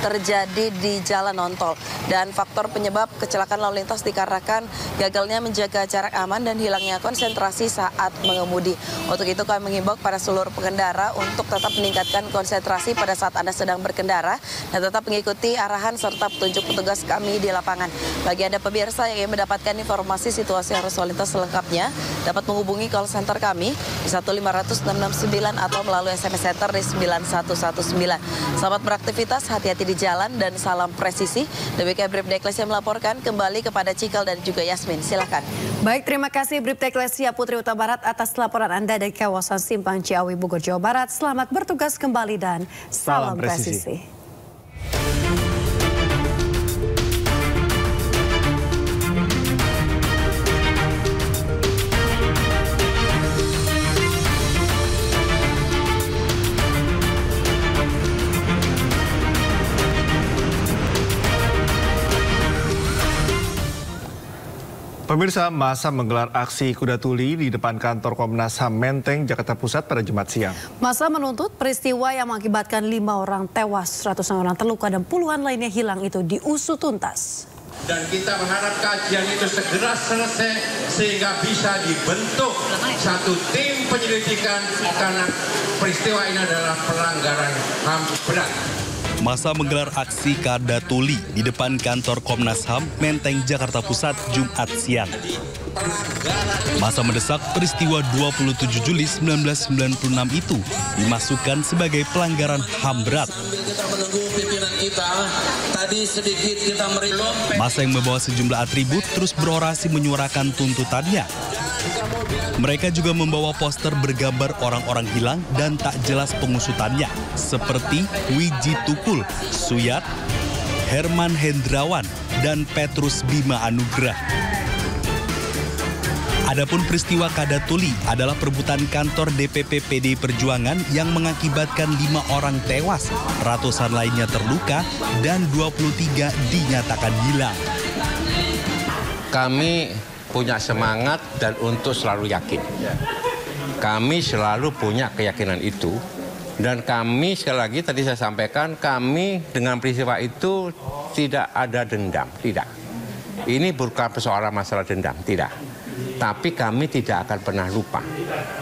Speaker 10: terjadi di jalan non-tol. Dan faktor penyebab kecelakaan lalu lintas dikarenakan gagalnya menjaga jarak aman dan hilangnya konsentrasi saat mengemudi. Untuk itu kami menghimbau pada seluruh pengendara untuk tetap meningkatkan konsentrasi pada saat Anda sedang berkendara dan tetap mengikuti arahan serta petunjuk petugas kami di lapangan. Bagi Anda pemirsa yang ingin mendapatkan informasi situasi arus lalu lintas selengkapnya, dapat menghubungi call center kami di 1 0215669 atau melalui SMS Center di 9119. Selamat beraktivitas, hati-hati di jalan dan salam presisi. Demikian Bribda Eklesia melaporkan, kembali kepada Cikal dan juga Yasmin. Silakan.
Speaker 3: Baik, terima kasih Bribda Eklesia Putri Utabarat atas laporan Anda dari kawasan Simpang Ciawi, Bogor, Jawa Barat. Selamat bertugas kembali dan salam presisi.
Speaker 1: Pemirsa, massa menggelar aksi kuda tuli di depan kantor Komnas HAM Menteng, Jakarta Pusat pada Jumat siang.
Speaker 3: Massa menuntut peristiwa yang mengakibatkan 5 orang tewas, ratusan orang terluka dan puluhan lainnya hilang itu diusut tuntas.
Speaker 7: Dan kita berharap kajian itu segera selesai sehingga bisa dibentuk satu tim penyelidikan karena peristiwa ini adalah pelanggaran HAM berat.
Speaker 11: Massa menggelar aksi kada tuli di depan kantor Komnas HAM Menteng, Jakarta Pusat, Jumat siang. Massa mendesak peristiwa 27 Juli 1996 itu dimasukkan sebagai pelanggaran HAM berat. Massa yang membawa sejumlah atribut terus berorasi menyuarakan tuntutannya. Mereka juga membawa poster bergambar orang-orang hilang dan tak jelas pengusutannya, seperti Wiji Tukul, Suyat, Herman Hendrawan, dan Petrus Bima Anugrah. Adapun peristiwa kada tuli adalah perebutan kantor DPP PDI Perjuangan yang mengakibatkan 5 orang tewas, ratusan lainnya terluka, dan 23 dinyatakan hilang.
Speaker 7: Kami punya semangat dan untuk selalu yakin. Kami selalu punya keyakinan itu. Dan kami, sekali lagi tadi saya sampaikan, kami dengan peristiwa itu tidak ada dendam, tidak. Ini bukan persoalan masalah dendam, tidak. Tapi kami tidak akan pernah lupa.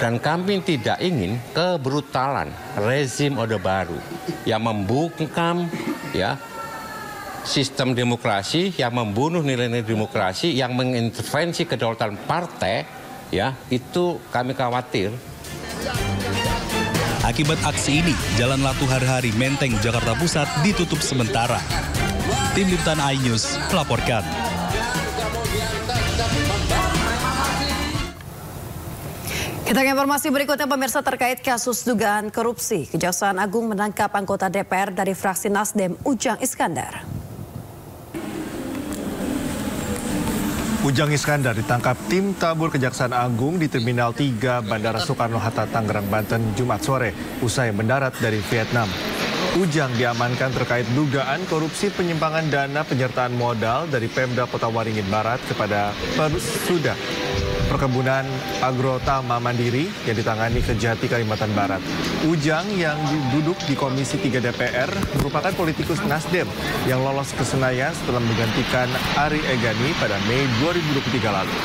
Speaker 7: Dan kami tidak ingin kebrutalan rezim Orde Baru yang membungkam sistem demokrasi, yang membunuh nilai-nilai demokrasi, yang mengintervensi kedaulatan partai, itu kami khawatir.
Speaker 11: Akibat aksi ini, Jalan Latu Hari-Hari Menteng, Jakarta Pusat ditutup sementara. Tim Liputan iNews melaporkan.
Speaker 3: Kita ke informasi berikutnya, pemirsa, terkait kasus dugaan korupsi. Kejaksaan Agung menangkap anggota DPR dari fraksi Nasdem, Ujang Iskandar.
Speaker 1: Ujang Iskandar ditangkap tim tabur Kejaksaan Agung di Terminal 3 Bandara Soekarno-Hatta, Tangerang, Banten, Jumat sore, usai mendarat dari Vietnam. Ujang diamankan terkait dugaan korupsi penyimpangan dana penyertaan modal dari Pemda Kota Waringin Barat kepada Persuda Perkebunan Agrotama Mandiri yang ditangani Kejati, Kalimantan Barat. Ujang yang duduk di Komisi 3 DPR merupakan politikus Nasdem yang lolos ke Senayan setelah menggantikan Ari Egani pada Mei 2023 lalu.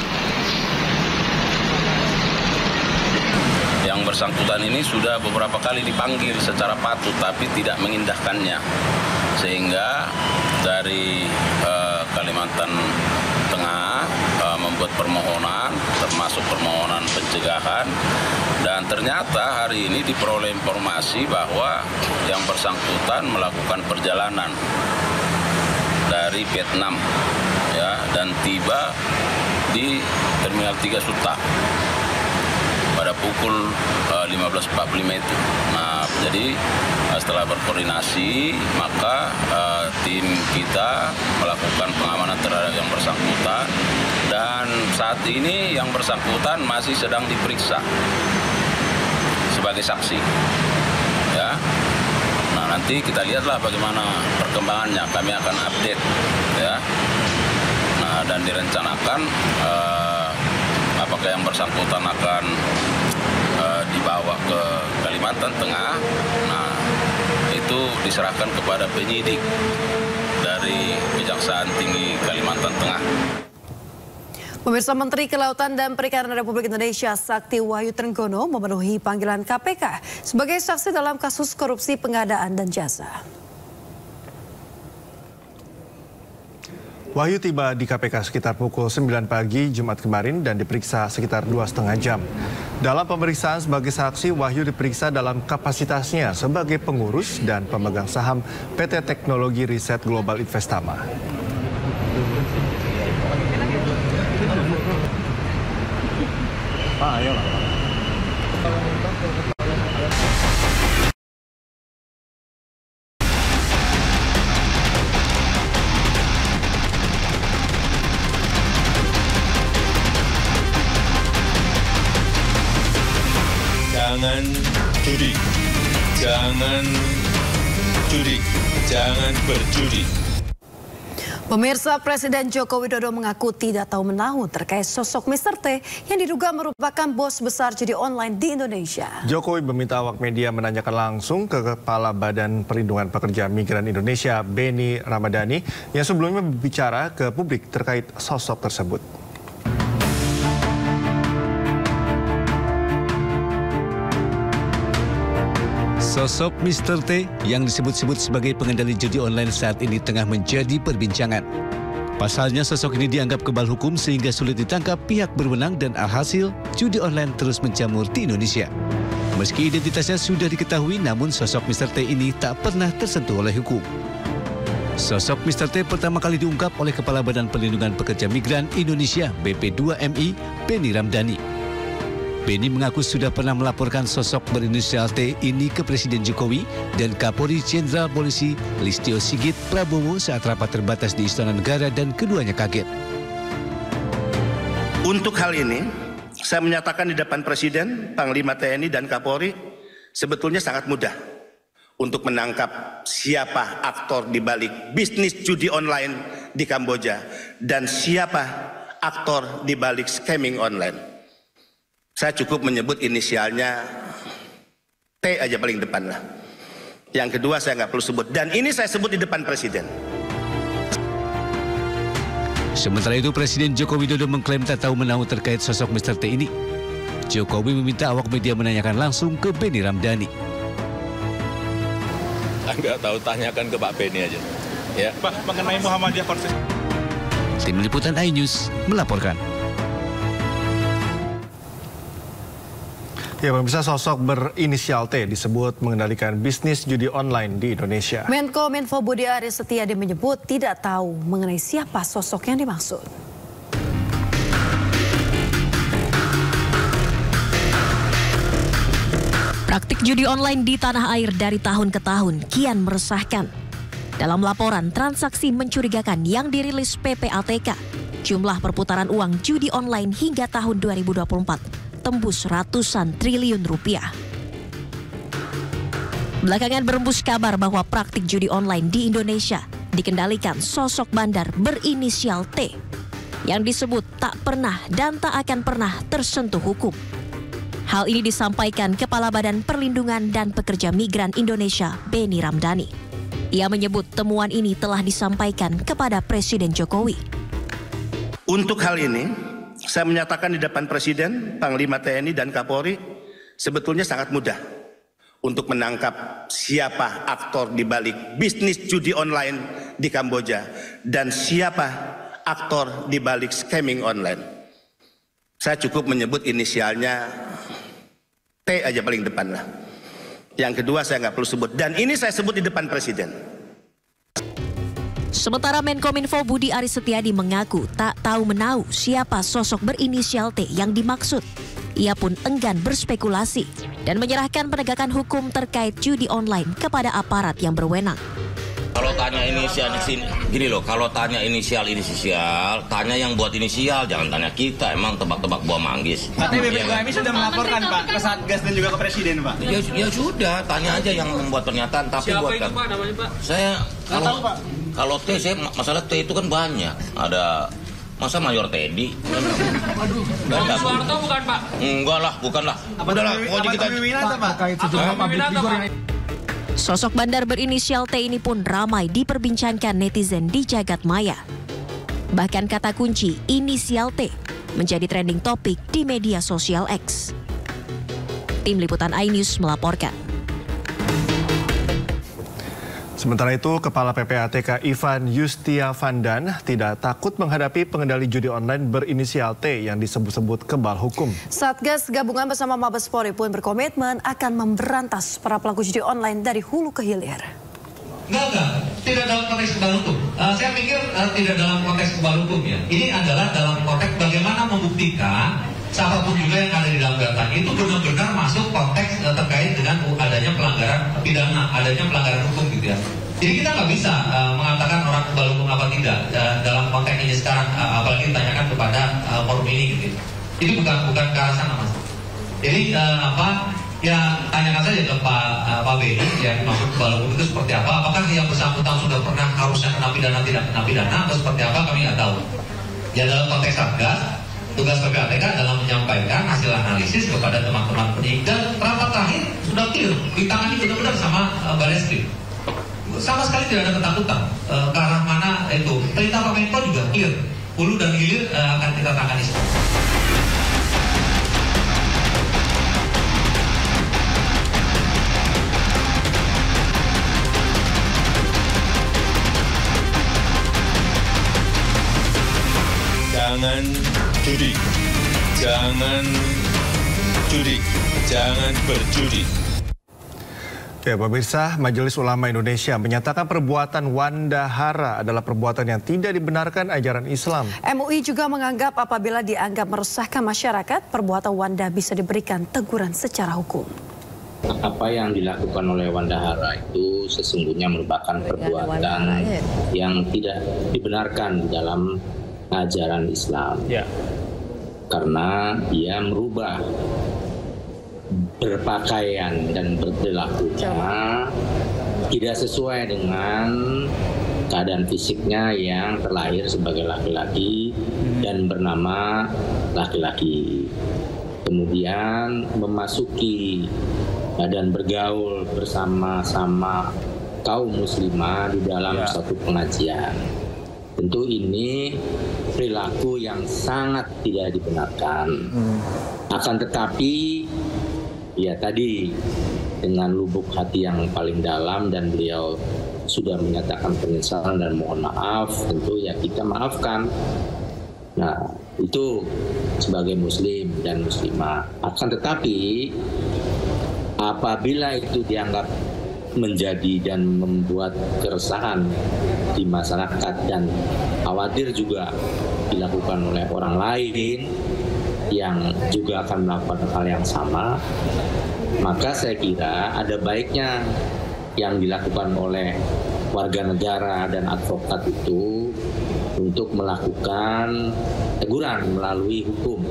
Speaker 22: Yang bersangkutan ini sudah beberapa kali dipanggil secara patut tapi tidak mengindahkannya. Sehingga dari Kalimantan Tengah membuat permohonan, termasuk permohonan pencegahan, dan ternyata hari ini diperoleh informasi bahwa yang bersangkutan melakukan perjalanan dari Vietnam dan tiba di Terminal 3 Suta pada pukul 15.45 itu. Nah, jadi setelah berkoordinasi, maka tim kita melakukan pengamanan terhadap yang bersangkutan, dan saat ini yang bersangkutan masih sedang diperiksa sebagai saksi. Nah, nanti kita lihatlah bagaimana perkembangannya. Kami akan update, Nah, dan direncanakan apakah yang bersangkutan akan dibawa ke Kalimantan Tengah. Nah, itu diserahkan kepada penyidik dari Kejaksaan Tinggi Kalimantan Tengah.
Speaker 3: Pemirsa, Menteri Kelautan dan Perikanan Republik Indonesia Sakti Wahyu Trenggono memenuhi panggilan KPK sebagai saksi dalam kasus korupsi pengadaan dan jasa.
Speaker 1: Wahyu tiba di KPK sekitar pukul 9 pagi Jumat kemarin dan diperiksa sekitar 2,5 jam. Dalam pemeriksaan sebagai saksi, Wahyu diperiksa dalam kapasitasnya sebagai pengurus dan pemegang saham PT Teknologi Riset Global Investama.
Speaker 12: Jangan judi, jangan judi, jangan berjudi.
Speaker 3: Pemirsa, Presiden Joko Widodo mengaku tidak tahu menahu terkait sosok Mr. T yang diduga merupakan bos besar judi online di Indonesia.
Speaker 1: Jokowi meminta awak media menanyakan langsung ke Kepala Badan Perlindungan Pekerja Migran Indonesia, Benny Ramadhani, yang sebelumnya berbicara ke publik terkait sosok tersebut.
Speaker 13: Sosok Mr. T yang disebut-sebut sebagai pengendali judi online saat ini tengah menjadi perbincangan. Pasalnya sosok ini dianggap kebal hukum sehingga sulit ditangkap pihak berwenang dan alhasil judi online terus menjamur di Indonesia. Meski identitasnya sudah diketahui, namun sosok Mr. T ini tak pernah tersentuh oleh hukum. Sosok Mr. T pertama kali diungkap oleh Kepala Badan Perlindungan Pekerja Migran Indonesia (BP2MI), Benny Ramadhani. Benny mengaku sudah pernah melaporkan sosok berinisial T ini ke Presiden Jokowi dan Kapolri Jenderal Polisi Listio Sigit Prabowo saat rapat terbatas di Istana Negara dan keduanya kaget.
Speaker 14: Untuk hal ini, saya menyatakan di depan Presiden, Panglima TNI dan Kapolri sebetulnya sangat mudah untuk menangkap siapa aktor di balik bisnis judi online di Kamboja dan siapa aktor di balik scamming online. Saya cukup menyebut inisialnya T aja paling depan lah. Yang kedua saya nggak perlu sebut. Dan ini saya sebut di depan Presiden.
Speaker 13: Sementara itu Presiden Joko Widodo mengklaim tak tahu menahu terkait sosok Mr. T ini. Jokowi meminta awak media menanyakan langsung ke Benny Ramadhani.
Speaker 16: Nggak tahu, tanyakan ke Pak Benny aja. Ya.
Speaker 25: Pak, mengenai Muhammadiyah Konsen.
Speaker 13: Tim Liputan iNews melaporkan.
Speaker 1: Ya, pemirsa, sosok berinisial T disebut mengendalikan bisnis judi online di Indonesia.
Speaker 3: Menkominfo Budi Aris Setiadi menyebut tidak tahu mengenai siapa sosok yang dimaksud.
Speaker 26: Praktik judi online di tanah air dari tahun ke tahun kian meresahkan. Dalam laporan transaksi mencurigakan yang dirilis PPATK, jumlah perputaran uang judi online hingga tahun 2024 tembus ratusan triliun rupiah. Belakangan berembus kabar bahwa praktik judi online di Indonesia dikendalikan sosok bandar berinisial T yang disebut tak pernah dan tak akan pernah tersentuh hukum. Hal ini disampaikan Kepala Badan Perlindungan dan Pekerja Migran Indonesia, Benny Ramadhani. Ia menyebut temuan ini telah disampaikan kepada Presiden Jokowi.
Speaker 14: Untuk hal ini, saya menyatakan di depan Presiden, Panglima TNI dan Kapolri sebetulnya sangat mudah untuk menangkap siapa aktor di balik bisnis judi online di Kamboja dan siapa aktor di balik scamming online. Saya cukup menyebut inisialnya T aja paling depan lah. Yang kedua saya nggak perlu sebut. Dan ini saya sebut di depan Presiden.
Speaker 26: Sementara Menkominfo Budi Aris Setiadi mengaku tak tahu menahu siapa sosok berinisial T yang dimaksud. Ia pun enggan berspekulasi dan menyerahkan penegakan hukum terkait judi online kepada aparat yang berwenang.
Speaker 27: Kalau tanya inisial di sini, gini loh, kalau tanya inisial, tanya yang buat inisial, jangan tanya kita, emang tebak-tebak buah manggis.
Speaker 28: Katanya BPKMI sudah melaporkan Pak ke Satgas dan juga ke Presiden Pak.
Speaker 27: Ya sudah, tanya aja yang membuat pernyataan. Tapi
Speaker 28: siapa
Speaker 27: buat
Speaker 28: itu Pak namanya Pak?
Speaker 27: Saya
Speaker 28: tahu Pak.
Speaker 27: Kalau T, saya masalah T itu kan banyak. Ada masa Mayor Teddy.
Speaker 28: Aduh, Soeharto bukan Pak?
Speaker 27: Enggak lah, bukan lah. Udahlah, pokoknya kita
Speaker 26: Sosok bandar berinisial T ini pun ramai diperbincangkan netizen di jagat maya. Bahkan kata kunci inisial T menjadi trending topik di media sosial X. Tim Liputan iNews melaporkan.
Speaker 1: Sementara itu, Kepala PPATK Ivan Yustiavandan tidak takut menghadapi pengendali judi online berinisial T yang disebut-sebut kebal hukum.
Speaker 3: Satgas gabungan bersama Mabes Polri pun berkomitmen akan memberantas para pelaku judi online dari hulu ke hilir.
Speaker 4: Enggak, tidak dalam konteks kebal hukum. Saya pikir tidak dalam konteks kebal hukum ya. Ini adalah dalam konteks bagaimana membuktikan siapapun juga yang ada di dalam data itu benar-benar masuk konteks terkait dengan adanya pelanggaran pidana, adanya pelanggaran hukum gitu ya. Jadi kita nggak bisa mengatakan orang kebal hukum apa tidak dalam konteks ini sekarang, apalagi ditanyakan kepada forum ini gitu. Jadi bukan ke arah sana mas. Jadi ya tanyakan saja ke Pak Beni ya, maksud kebal hukum itu seperti apa? Apakah yang bersangkutan sudah pernah harusnya kena pidana, tidak kena pidana atau seperti apa? Kami nggak tahu. Ya dalam konteks Satgas, tugas PPATK dalam menyampaikan hasil analisis kepada teman-teman penyidik dan rapat terakhir sudah clear, ditangani benar-benar sama Barreskrim. Sama sekali tidak ada ketakutan ke arah mana itu. Perintah Pak Menko juga clear, hulu dan hilir akan kita tangani.
Speaker 12: Jangan judi, jangan judi, jangan berjudi.
Speaker 1: Ya, pemirsa, Majelis Ulama Indonesia menyatakan perbuatan Wanda Hara adalah perbuatan yang tidak dibenarkan ajaran Islam.
Speaker 3: MUI juga menganggap apabila dianggap meresahkan masyarakat, perbuatan Wanda bisa diberikan teguran secara hukum.
Speaker 15: Apa yang dilakukan oleh Wanda Hara itu sesungguhnya merupakan perbuatan yang tidak dibenarkan dalam ajaran Islam, karena dia merubah berpakaian dan berperilakunya tidak sesuai dengan keadaan fisiknya yang terlahir sebagai laki-laki dan bernama laki-laki. Kemudian memasuki dan bergaul bersama-sama kaum muslimah di dalam satu pengajian. Tentu ini perilaku yang sangat tidak dibenarkan. Akan tetapi, ya tadi dengan lubuk hati yang paling dalam dan beliau sudah menyatakan penyesalan dan mohon maaf, tentu ya kita maafkan. Nah, itu sebagai muslim dan muslimah. Akan tetapi, apabila itu dianggap menjadi dan membuat keresahan di masyarakat dan khawatir juga dilakukan oleh orang lain yang juga akan melakukan hal yang sama, maka saya kira ada baiknya yang dilakukan oleh warga negara dan advokat itu untuk melakukan teguran melalui hukum.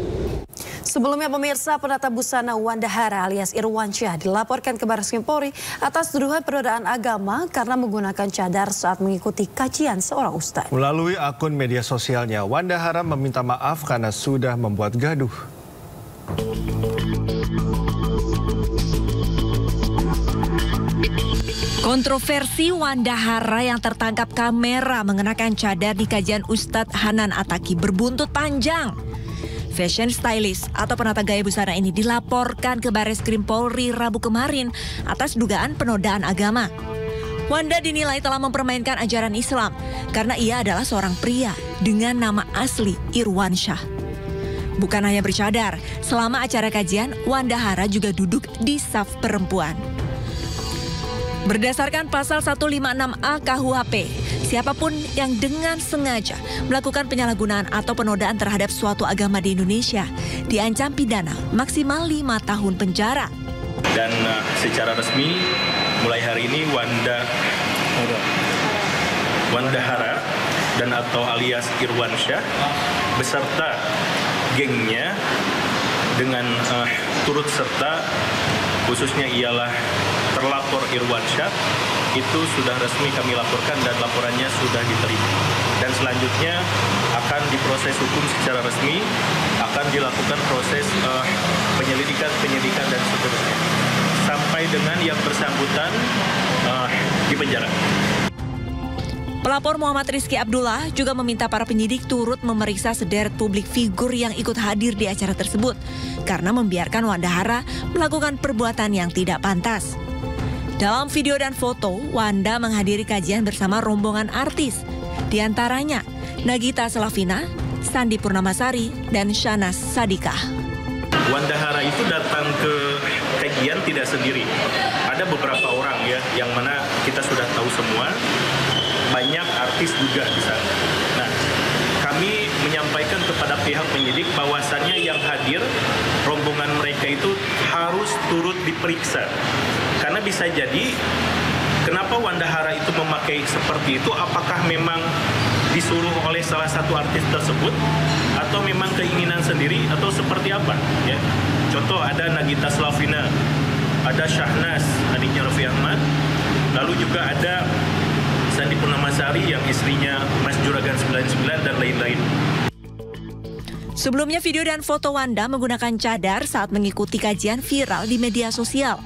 Speaker 3: Sebelumnya pemirsa, penata busana Wanda Hara alias Irwansyah dilaporkan ke Barreskrim Polri atas tuduhan penodaan agama karena menggunakan cadar saat mengikuti kajian seorang ustadz.
Speaker 1: Melalui akun media sosialnya, Wanda Hara meminta maaf karena sudah membuat gaduh.
Speaker 17: Kontroversi Wanda Hara yang tertangkap kamera mengenakan cadar di kajian Ustadz Hanan Attaqi berbuntut panjang. Fashion stylist atau penata gaya busana ini dilaporkan ke Barreskrim Polri Rabu kemarin atas dugaan penodaan agama. Wanda dinilai telah mempermainkan ajaran Islam karena ia adalah seorang pria dengan nama asli Irwansyah. Bukan hanya bercadar, selama acara kajian, Wanda Hara juga duduk di saf perempuan. Berdasarkan pasal 156A KUHP, siapapun yang dengan sengaja melakukan penyalahgunaan atau penodaan terhadap suatu agama di Indonesia diancam pidana maksimal 5 tahun penjara.
Speaker 9: Dan secara resmi mulai hari ini Wanda Hara dan atau alias Irwansyah beserta gengnya dengan turut serta khususnya ialah terlapor Irwansyah itu sudah resmi kami laporkan dan laporannya sudah diterima. Dan selanjutnya akan diproses hukum secara resmi, akan dilakukan proses penyidikan dan seterusnya. Sampai dengan yang bersangkutan di penjara.
Speaker 17: Pelapor Muhammad Rizky Abdullah juga meminta para penyidik turut memeriksa sederet publik figur yang ikut hadir di acara tersebut karena membiarkan Wanda Hara melakukan perbuatan yang tidak pantas. Dalam video dan foto, Wanda menghadiri kajian bersama rombongan artis. Di antaranya Nagita Slavina, Sandi Purnamasari, dan Shahnaz Sadiqah.
Speaker 2: Wanda Hara itu datang ke kajian tidak sendiri. Ada beberapa orang ya, yang mana kita sudah tahu semua, banyak artis juga di sana. Nah, kami menyampaikan kepada pihak penyidik bahwasannya yang hadir, rombongan mereka itu harus turut diperiksa. Karena bisa jadi, kenapa Wanda Hara itu memakai seperti itu, apakah memang disuruh oleh salah satu artis tersebut, atau memang keinginan sendiri, atau seperti apa? Ya. Contoh ada Nagita Slavina, ada Shahnaz, adiknya Raffi Ahmad, lalu juga ada Sandi Purnamasari yang istrinya Mas Juragan 99 dan lain-lain.
Speaker 17: Sebelumnya video dan foto Wanda menggunakan cadar saat mengikuti kajian viral di media sosial.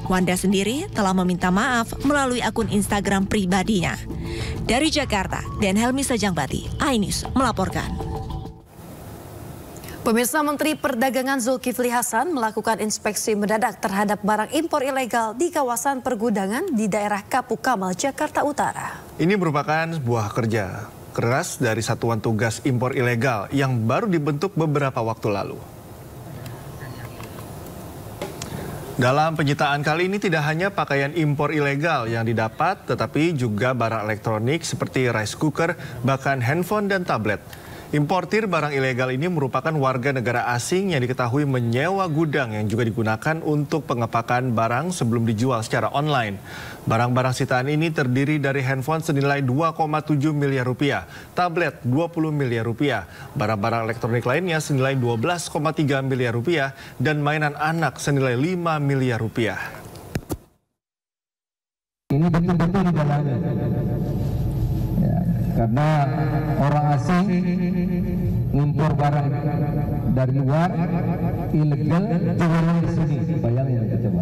Speaker 17: Wanda sendiri telah meminta maaf melalui akun Instagram pribadinya. Dari Jakarta, Dan Helmi Sajangbati, iNews melaporkan.
Speaker 3: Pemirsa, Menteri Perdagangan Zulkifli Hasan melakukan inspeksi mendadak terhadap barang impor ilegal di kawasan pergudangan di daerah Kapuk Kamal, Jakarta Utara.
Speaker 1: Ini merupakan sebuah kerja keras dari Satuan Tugas Impor Ilegal yang baru dibentuk beberapa waktu lalu. Dalam penyitaan kali ini tidak hanya pakaian impor ilegal yang didapat, tetapi juga barang elektronik seperti rice cooker, bahkan handphone dan tablet. Importir barang ilegal ini merupakan warga negara asing yang diketahui menyewa gudang yang juga digunakan untuk pengepakan barang sebelum dijual secara online. Barang-barang sitaan ini terdiri dari handphone senilai 2,7 miliar rupiah, tablet 20 miliar rupiah, barang-barang elektronik lainnya senilai 12,3 miliar rupiah, dan mainan anak senilai 5 miliar rupiah.
Speaker 5: Ini betul-betul didalami. Karena orang asing impor barang dari luar ilegal jualan di sini, bayangin itu coba.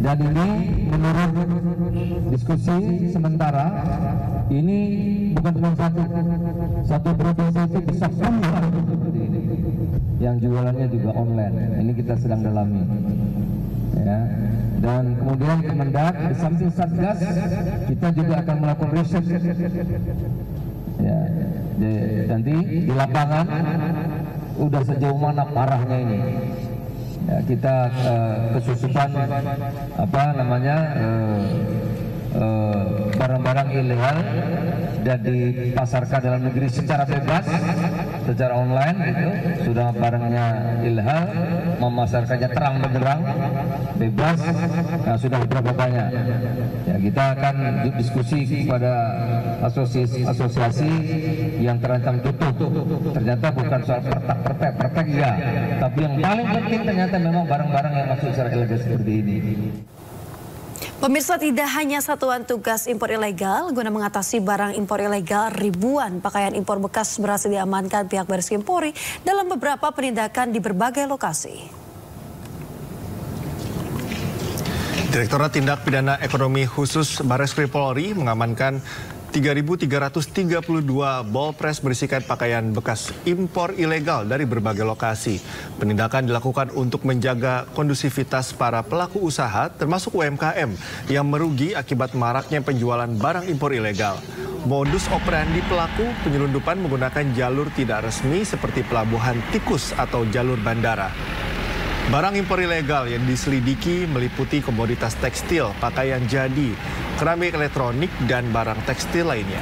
Speaker 5: Dan ini menurut diskusi sementara ini bukan cuma satu provinsi itu bisa semua yang jualannya juga online. Ini kita sedang dalami. Ya. Dan kemudian Kemendak di samping Satgas kita juga akan melakukan riset. Ya, nanti di lapangan udah sejauh mana parahnya ini. Ya, kita kesusupan barang-barang ilegal dan dipasarkan dalam negeri secara bebas, secara online gitu. Sudah barangnya ilegal, memasarkannya terang benderang, bebas. Nah, sudah berapa banyak? Ya, kita akan diskusi kepada asosiasi yang terancam tutup. Ternyata bukan soal pertek ya, tapi yang paling penting ternyata memang barang-barang yang masuk secara ilegal seperti ini.
Speaker 3: Pemirsa, tidak hanya Satuan Tugas Impor Ilegal, guna mengatasi barang impor ilegal, ribuan pakaian impor bekas berhasil diamankan pihak Bareskrim Polri dalam beberapa penindakan di berbagai lokasi.
Speaker 1: Direktorat Tindak Pidana Ekonomi Khusus Bareskrim Polri mengamankan 3.332 ball press berisikan pakaian bekas impor ilegal dari berbagai lokasi. Penindakan dilakukan untuk menjaga kondusivitas para pelaku usaha termasuk UMKM yang merugi akibat maraknya penjualan barang impor ilegal. Modus operandi pelaku penyelundupan menggunakan jalur tidak resmi seperti pelabuhan tikus atau jalur bandara. Barang impor ilegal yang diselidiki meliputi komoditas tekstil, pakaian jadi, keramik elektronik, dan barang tekstil lainnya.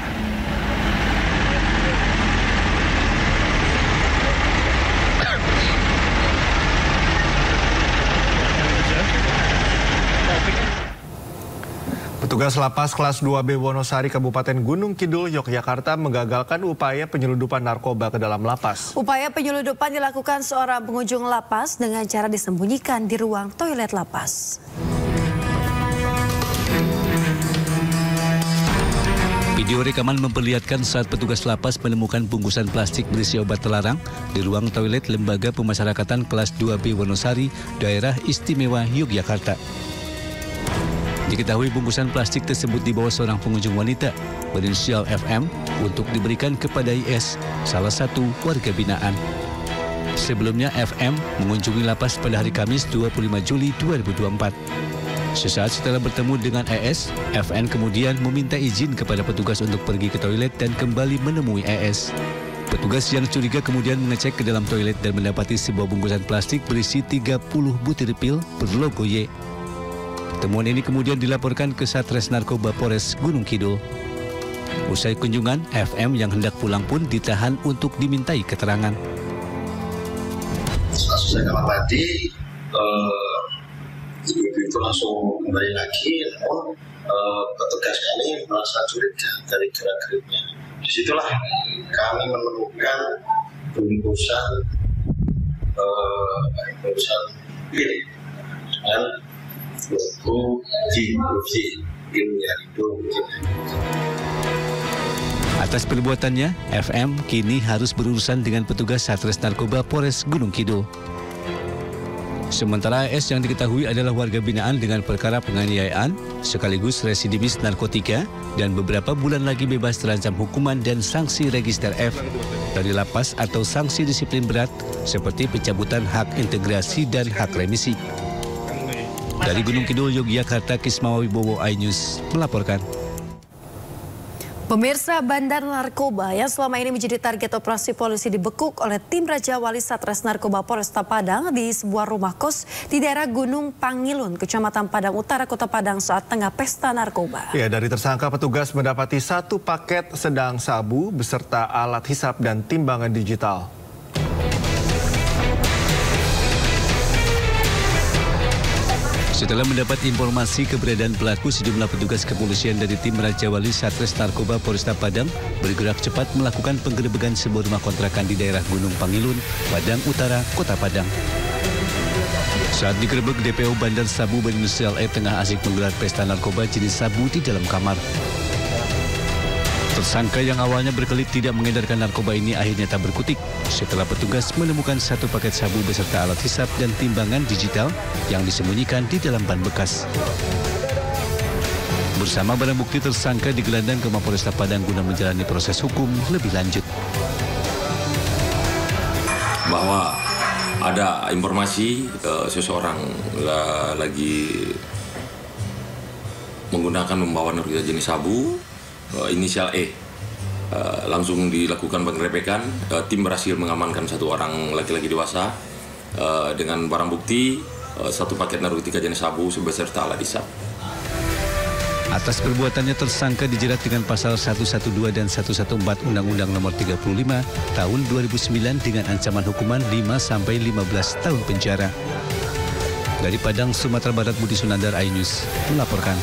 Speaker 1: Petugas lapas kelas 2B Wonosari Kabupaten Gunung Kidul, Yogyakarta menggagalkan upaya penyelundupan narkoba ke dalam lapas.
Speaker 3: Upaya penyelundupan dilakukan seorang pengunjung lapas dengan cara disembunyikan di ruang toilet lapas.
Speaker 13: Video rekaman memperlihatkan saat petugas lapas menemukan bungkusan plastik berisi obat terlarang di ruang toilet Lembaga Pemasyarakatan kelas 2B Wonosari, Daerah Istimewa Yogyakarta. Diketahui bungkusan plastik tersebut dibawa seorang pengunjung wanita berinisial FM untuk diberikan kepada IS, salah satu warga binaan. Sebelumnya FM mengunjungi lapas pada hari Kamis 25 Juli 2024. Sesaat setelah bertemu dengan ES, FN kemudian meminta izin kepada petugas untuk pergi ke toilet dan kembali menemui ES. Petugas yang curiga kemudian mengecek ke dalam toilet dan mendapati sebuah bungkusan plastik berisi 30 butir pil berlogo Y. Temuan ini kemudian dilaporkan ke Satres Narkoba Polres Gunung Kidul. Usai kunjungan, FM yang hendak pulang pun ditahan untuk dimintai keterangan.
Speaker 6: Saya amati, ibu itu langsung kembali lagi, namun petugas kami merasa curiga dari gerak-geriknya. Disitulah kami menemukan bungkusan pil dengan logo
Speaker 13: Atas perbuatannya, FM kini harus berurusan dengan petugas Satres Narkoba Polres Gunung Kidul. Sementara AS yang diketahui adalah warga binaan dengan perkara penganiayaan, sekaligus residivis narkotika, dan beberapa bulan lagi bebas terancam hukuman dan sanksi register F dari lapas atau sanksi disiplin berat seperti pencabutan hak integrasi dan hak remisi. Dari Gunung Kidul, Yogyakarta, Kismawa Wibowo, iNews melaporkan.
Speaker 3: Pemirsa, bandar narkoba yang selama ini menjadi target operasi polisi dibekuk oleh tim Raja Wali Satres Narkoba Polresta Padang di sebuah rumah kos di daerah Gunung Pangilun, Kecamatan Padang Utara, Kota Padang saat tengah pesta narkoba.
Speaker 1: Ya, dari tersangka petugas mendapati 1 paket sedang sabu beserta alat hisap dan timbangan digital.
Speaker 13: Setelah mendapat informasi keberadaan pelaku, sejumlah petugas kepolisian dari tim Raja Wali Satres Narkoba Polresta Padang bergerak cepat melakukan penggerebekan sebuah rumah kontrakan di daerah Gunung Pangilun, Padang Utara, Kota Padang. Saat digerebek, DPO Bandar Sabu berinisial E tengah asik menggelar pesta narkoba jenis sabu di dalam kamar. Tersangka yang awalnya berkelit tidak mengedarkan narkoba ini akhirnya tak berkutik setelah petugas menemukan 1 paket sabu beserta alat hisap dan timbangan digital yang disembunyikan di dalam ban bekas. Bersama barang bukti, tersangka digelandang ke Mapolresta Padang guna menjalani proses hukum lebih lanjut.
Speaker 18: Bahwa ada informasi seseorang lagi menggunakan membawa narkotika jenis sabu, inisial E. Langsung dilakukan penggerebekan, tim berhasil mengamankan 1 orang laki-laki dewasa dengan barang bukti 1 paket narkotika jenis sabu beserta alat hisap.
Speaker 13: Atas perbuatannya, tersangka dijerat dengan pasal 112 dan 114 Undang-Undang Nomor 35 Tahun 2009 dengan ancaman hukuman 5 sampai 15 tahun penjara. Dari Padang, Sumatera Barat, Budi Sunandar, iNews melaporkan.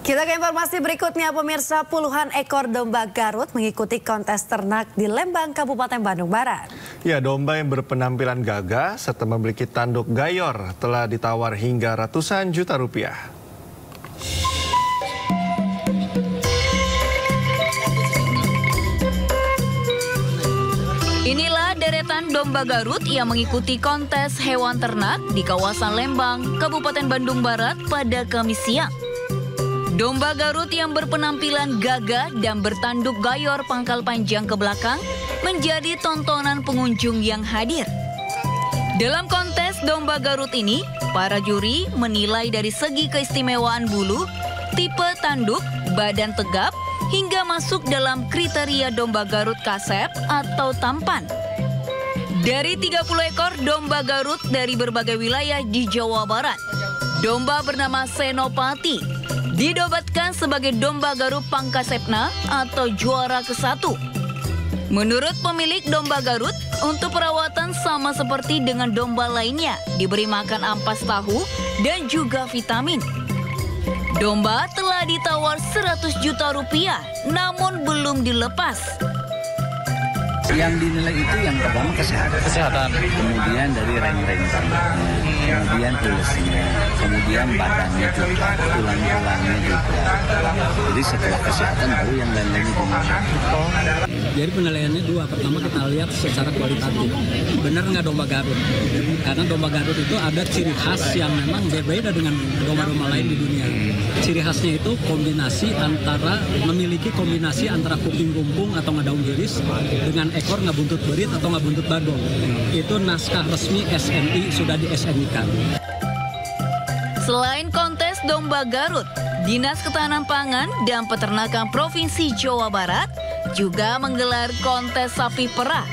Speaker 3: Kita ke informasi berikutnya, pemirsa. Puluhan ekor domba Garut mengikuti kontes ternak di Lembang, Kabupaten Bandung Barat.
Speaker 1: Ya, domba yang berpenampilan gagah serta memiliki tanduk gayor telah ditawar hingga ratusan juta rupiah.
Speaker 19: Inilah deretan domba Garut yang mengikuti kontes hewan ternak di kawasan Lembang, Kabupaten Bandung Barat pada Kamis siang. Domba Garut yang berpenampilan gagah dan bertanduk gayor pangkal panjang ke belakang menjadi tontonan pengunjung yang hadir. Dalam kontes domba Garut ini, para juri menilai dari segi keistimewaan bulu, tipe tanduk, badan tegap, hingga masuk dalam kriteria domba Garut kasep atau tampan. Dari 30 ekor domba Garut dari berbagai wilayah di Jawa Barat, domba bernama Senopati didobatkan sebagai domba Garut Pangkasepna atau juara ke-1. Menurut pemilik domba Garut, untuk perawatan sama seperti dengan domba lainnya, diberi makan ampas tahu dan juga vitamin. Domba telah ditawar 100 juta rupiah, namun belum dilepas.
Speaker 20: Yang dinilai itu yang pertama kesehatan, kemudian dari reng-reng rambutnya, kemudian tulusnya, kemudian badannya juga, tulang-tulangnya juga. Jadi setelah kesehatan baru yang lain-lainnya dinilai.
Speaker 7: Jadi penilaiannya dua. Pertama kita lihat secara kualitatif. Benar nggak domba Garut? Karena domba Garut itu ada ciri khas yang memang berbeda dengan domba-domba lain di dunia. Ciri khasnya itu memiliki kombinasi antara kuping bumbung atau ngedaung giris dengan ekor nggak buntut berit atau nggak buntut badung. Itu naskah resmi SNI, sudah di SNI-kan.
Speaker 19: Selain kontes domba Garut, Dinas Ketahanan Pangan dan Peternakan Provinsi Jawa Barat juga menggelar kontes sapi perah.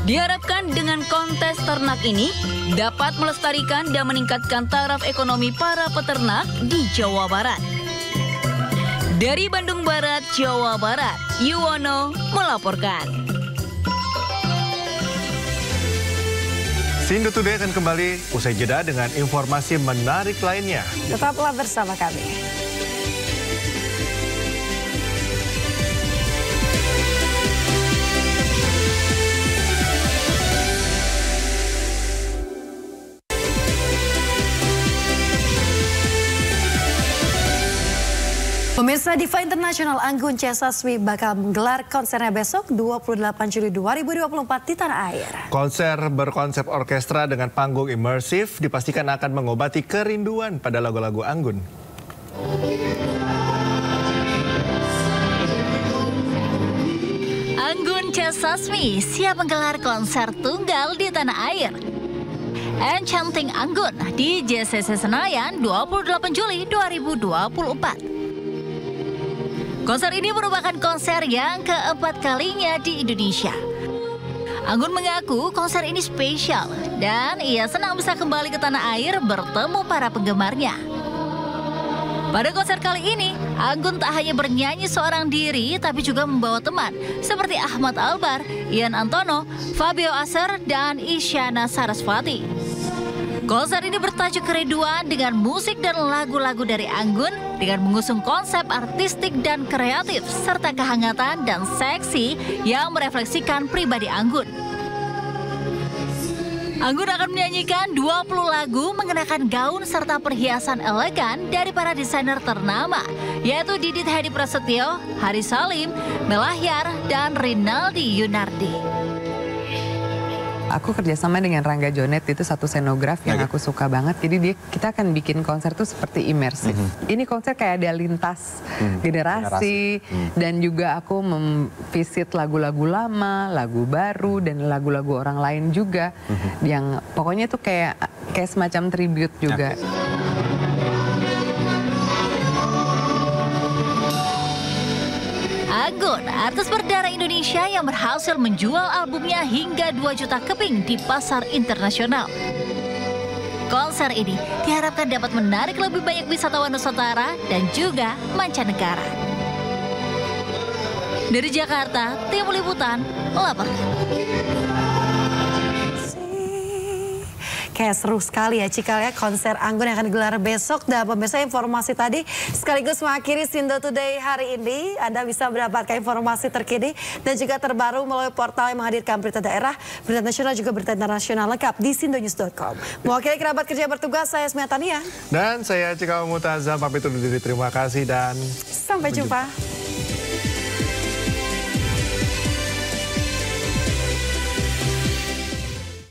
Speaker 19: Diharapkan dengan kontes ternak ini dapat melestarikan dan meningkatkan taraf ekonomi para peternak di Jawa Barat. Dari Bandung Barat, Jawa Barat, Yuwono melaporkan.
Speaker 1: Sindo Today akan kembali usai jeda dengan informasi menarik lainnya.
Speaker 3: Tetaplah bersama kami. Pemirsa, Diva International Anggun C. Sasmi bakal menggelar konsernya besok 28 Juli 2024 di tanah air.
Speaker 1: Konser berkonsep orkestra dengan panggung imersif dipastikan akan mengobati kerinduan pada lagu-lagu Anggun.
Speaker 8: Anggun C. Sasmi siap menggelar konser tunggal di tanah air. Enchanting Anggun di JCC Senayan 28 Juli 2024. Konser ini merupakan konser yang keempat kalinya di Indonesia. Anggun mengaku konser ini spesial dan ia senang bisa kembali ke tanah air bertemu para penggemarnya. Pada konser kali ini, Anggun tak hanya bernyanyi seorang diri tapi juga membawa teman seperti Ahmad Albar, Ian Antono, Fabio Aser, dan Isyana Sarasvati. Konser ini bertajuk Kerinduan dengan musik dan lagu-lagu dari Anggun dengan mengusung konsep artistik dan kreatif serta kehangatan dan seksi yang merefleksikan pribadi Anggun. Anggun akan menyanyikan 20 lagu mengenakan gaun serta perhiasan elegan dari para desainer ternama, yaitu Didit Hedi Prasetyo, Hari Salim, Melahyar, dan Rinaldi Yunardi.
Speaker 10: Aku kerjasama dengan Rangga Jonet, itu satu scenograf yang aku suka banget. Jadi kita akan bikin konser tuh seperti imersif. Ini konser kayak ada lintas generasi. Dan juga aku memvisit lagu-lagu lama, lagu baru, dan lagu-lagu orang lain juga. Yang pokoknya tuh kayak semacam tribute juga.
Speaker 8: Anggun, artis berdarah Indonesia yang berhasil menjual albumnya hingga 2 juta keping di pasar internasional. Konser ini diharapkan dapat menarik lebih banyak wisatawan Nusantara dan juga mancanegara. Dari Jakarta, Tim Liputan melaporkan.
Speaker 3: Kayak seru sekali ya Cikal ya, konser Anggun yang akan digelar besok. Dan pemirsa, informasi tadi sekaligus mengakhiri Sindo Today hari ini. Anda bisa mendapatkan informasi terkini dan juga terbaru melalui portal yang menghadirkan berita daerah, berita nasional juga berita internasional lengkap di sindonews.com. Mewakili kerabat kerja bertugas, saya Smia Tania.
Speaker 1: Dan saya Cikal Mutazam, pamit undur diri. Terima kasih dan
Speaker 3: sampai jumpa.